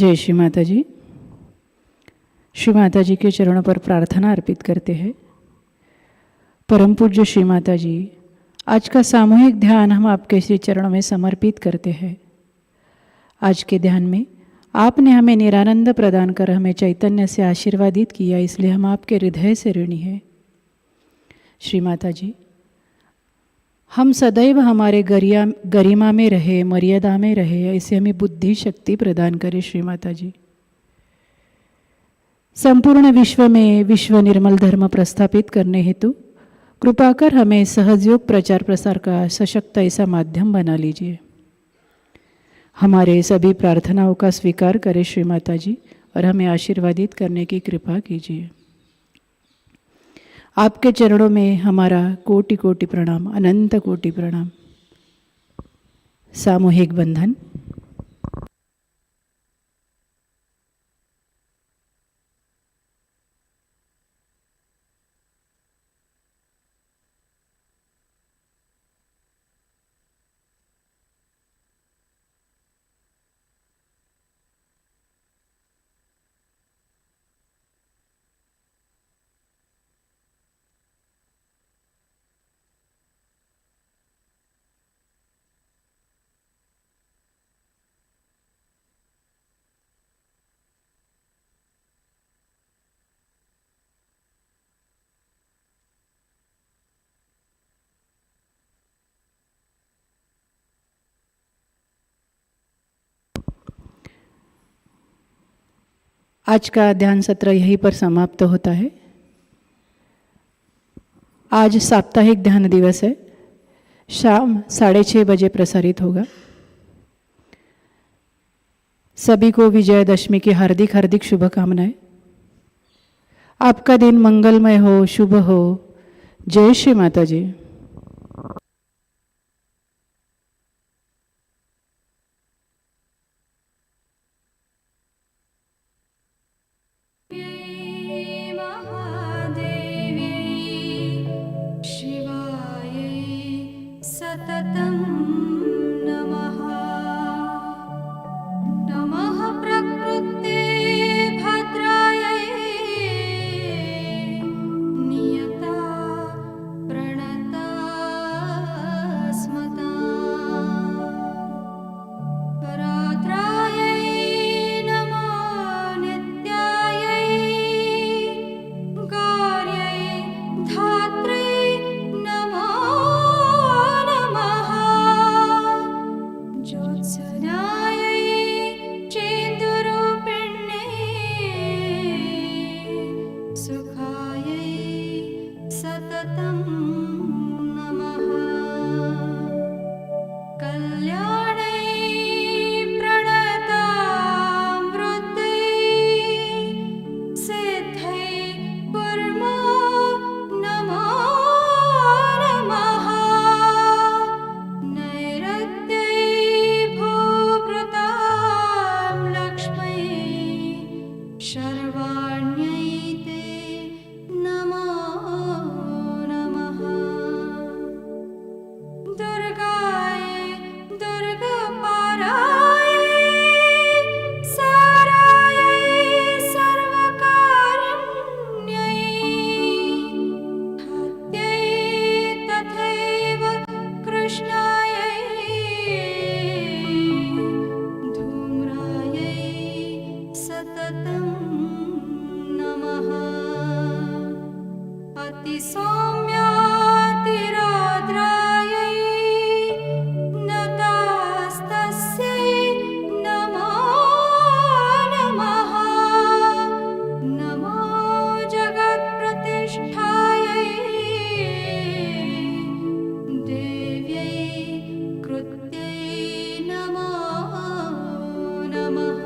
जय श्री माता जी। श्री माता जी के चरणों पर प्रार्थना अर्पित करते हैं। परम पूज्य श्री माता जी, आज का सामूहिक ध्यान हम आपके श्री चरणों में समर्पित करते हैं। आज के ध्यान में आपने हमें निरानंद प्रदान कर हमें चैतन्य से आशीर्वादित किया, इसलिए हम आपके हृदय से ऋणी हैं। श्री माता जी, हम सदैव हमारे गरिमा में रहे, मर्यादा में रहे, ऐसे हमें बुद्धि शक्ति प्रदान करें। श्री माता जी, संपूर्ण विश्व में विश्व निर्मल धर्म प्रस्थापित करने हेतु कृपा कर हमें सहजयोग प्रचार प्रसार का सशक्त ऐसा माध्यम बना लीजिए। हमारे सभी प्रार्थनाओं का स्वीकार करें श्री माता जी, और हमें आशीर्वादित करने की कृपा कीजिए। आपके चरणों में हमारा कोटि कोटि प्रणाम, अनंत कोटि प्रणाम। सामूहिक बंधन। आज का ध्यान सत्र यहीं पर समाप्त होता है। आज साप्ताहिक ध्यान दिवस है, शाम 6:30 बजे प्रसारित होगा। सभी को विजयदशमी की हार्दिक हार्दिक शुभकामनाएं। आपका दिन मंगलमय हो, शुभ हो। जय श्री माता जी। सततं नमः। नमः प्रकृते भद्रायै नियता प्रणता स्मता। रात्रायै नमो नित्यायै गौर्यै धात्रै नमो नमः। ज्योत्स्नायै चेन्दुरूपिण्यै सुखायै सततं नमः। कल्याणै प्रणतामृतै सिद्धै कुर्मो नमो नमः। नैरत्यै भूभृतां लक्ष्मै शर्वाण्यै ते नमो नमः। दुर्गाय दुर्गपारायै सारायै सर्वकारुण्यै हत्यै तथैव कृष्णायै धूम्रायै सततं नमः। अतिसौम्यातिरौद्रायै नतास्तस्यै नमो नमः। नमो जगत्प्रतिष्ठायै देव्यै कृत्यै नमो नमः।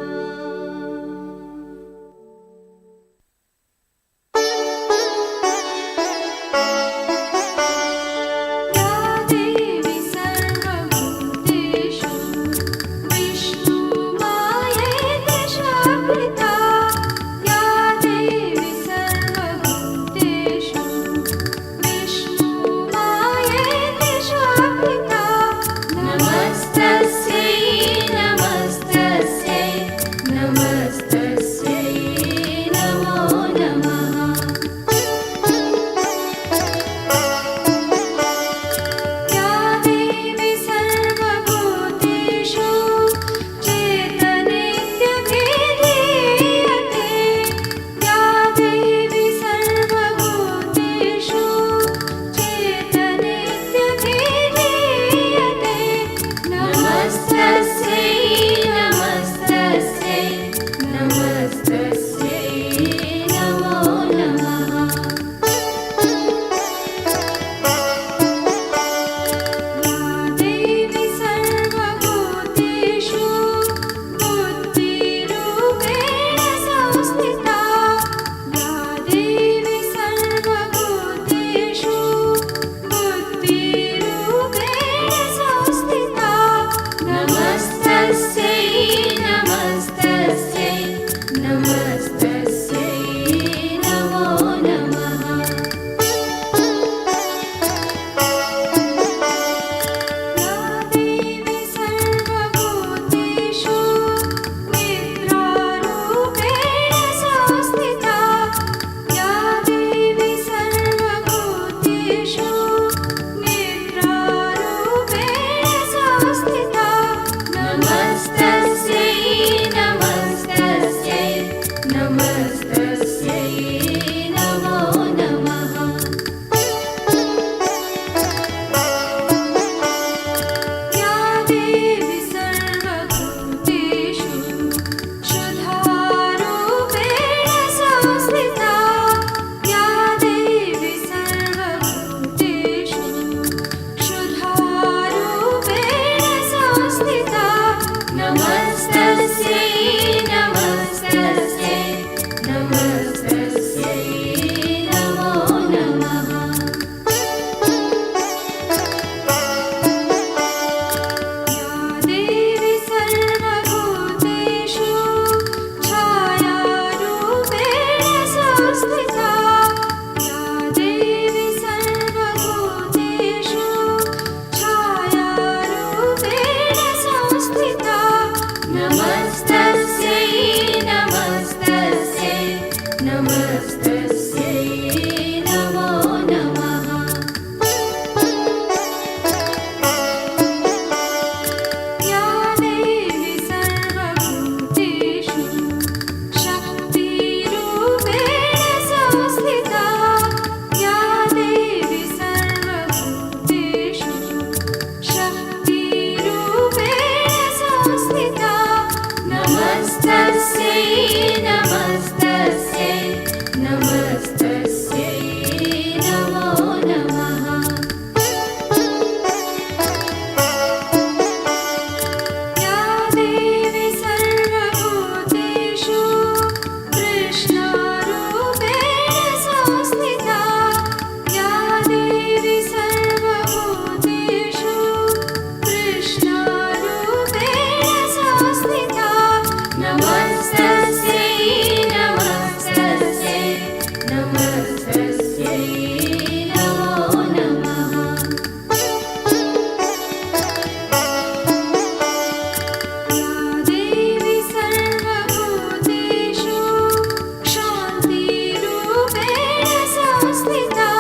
संस्थिता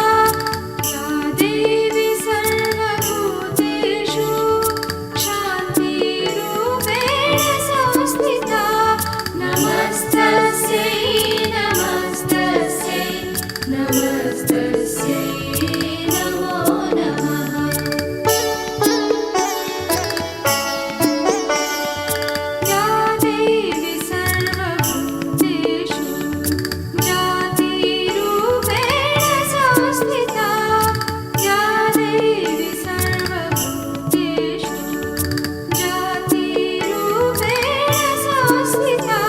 या देवी सर्वभूतेषु शान्तिरूपेण संस्थिता नमस्तस्यै नमस्तस्यै नमस्तस्यै नमो नमः या देवी सर्वभूतेषु जातिरूपेण संस्थिता या देवी सर्वभूतेषु जातिरूपेण संस्थिता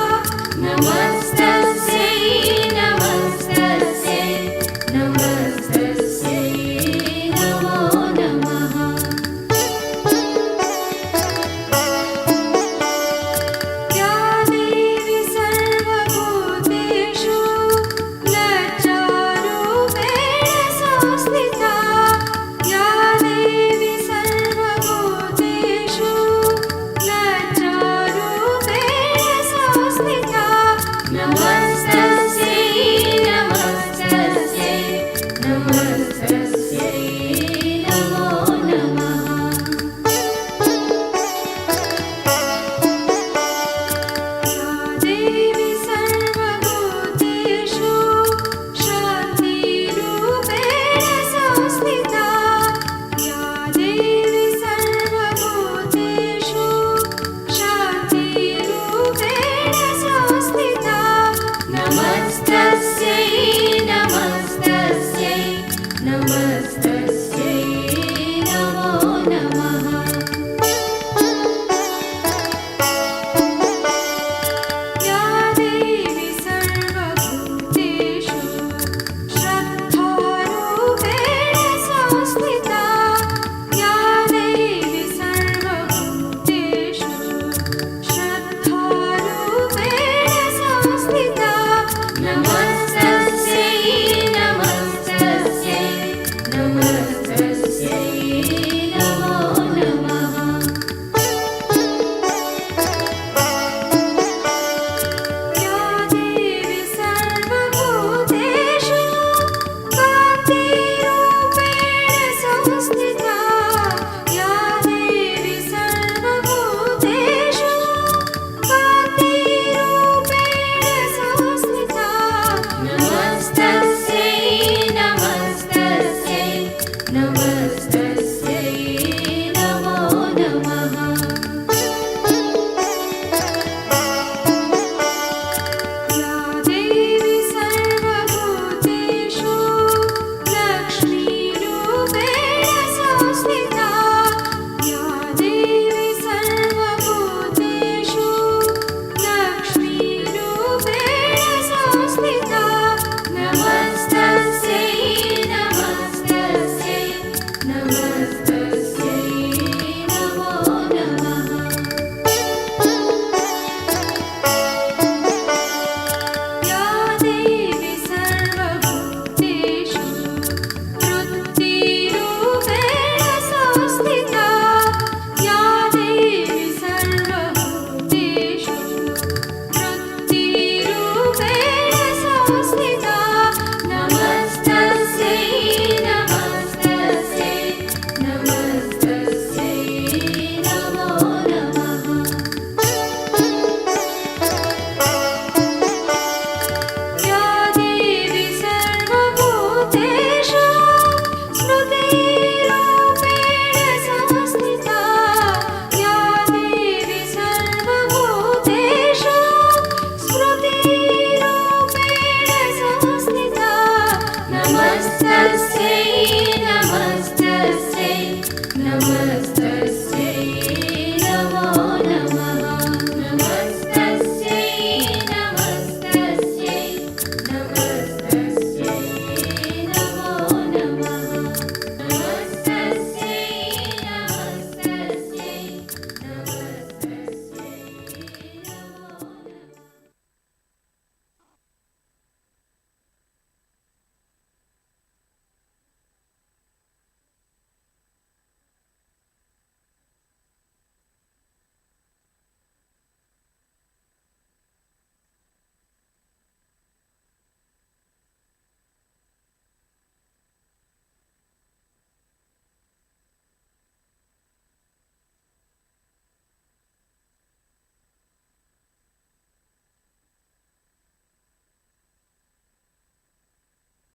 नमस्तस्यै नमस्तस्यै नमस्तस्यै नमो नमः या देवी सर्वभूतेषु लज्जारूपेण संस्थिता या देवी सर्वभूतेषु लज्जारूपेण संस्थिता नमस्तस्यै नमस्तस्यै नमस्तस्यै नमो नमः या देवी सर्वभूतेषु शान्तिरूपेण संस्थिता या देवी सर्वभूतेषु शान्तिरूपेण संस्थिता नमस्तस्यै नमस्तस्यै नमस्तस्यै नमो नमः या देवी सर्वभूतेषु श्रद्धारूपेण संस्थिता या देवी सर्वभूतेषु श्रद्धारूपेण संस्थिता नमस्तस्यै नमस्तस्यै नमस्तस्यै नमो नमः या देवी सर्वभूतेषु कान्तिरूपेण संस्थिता या देवी सर्वभूतेषु कान्तिरूपेण संस्थिता नमस्तस्यै नमस्तस्यै नमस्तस्यै नमो नमः या देवी सर्वभूतेषु लक्ष्मीरूपेण संस्थिता या देवी सर्वभूतेषु लक्ष्मीरूपेण संस्थिता नमस्तस्यै नमस्तस्यै नमस्तस्यै नमो नमः या देवी सर्वभूतेषु वृत्तिरूपेण संस्थिता या देवी सर्वभूतेषु वृत्तिरूपेण संस्थिता नमस्तस्यै नमस्तस्यै नमस्तस्यै नमो नमः या देवी सर्वभूतेषु स्मृतिरूपेण संस्थिता या देवी सर्वभूतेषु स्मृतिरूपेण संस्थिता नमस्तस्यै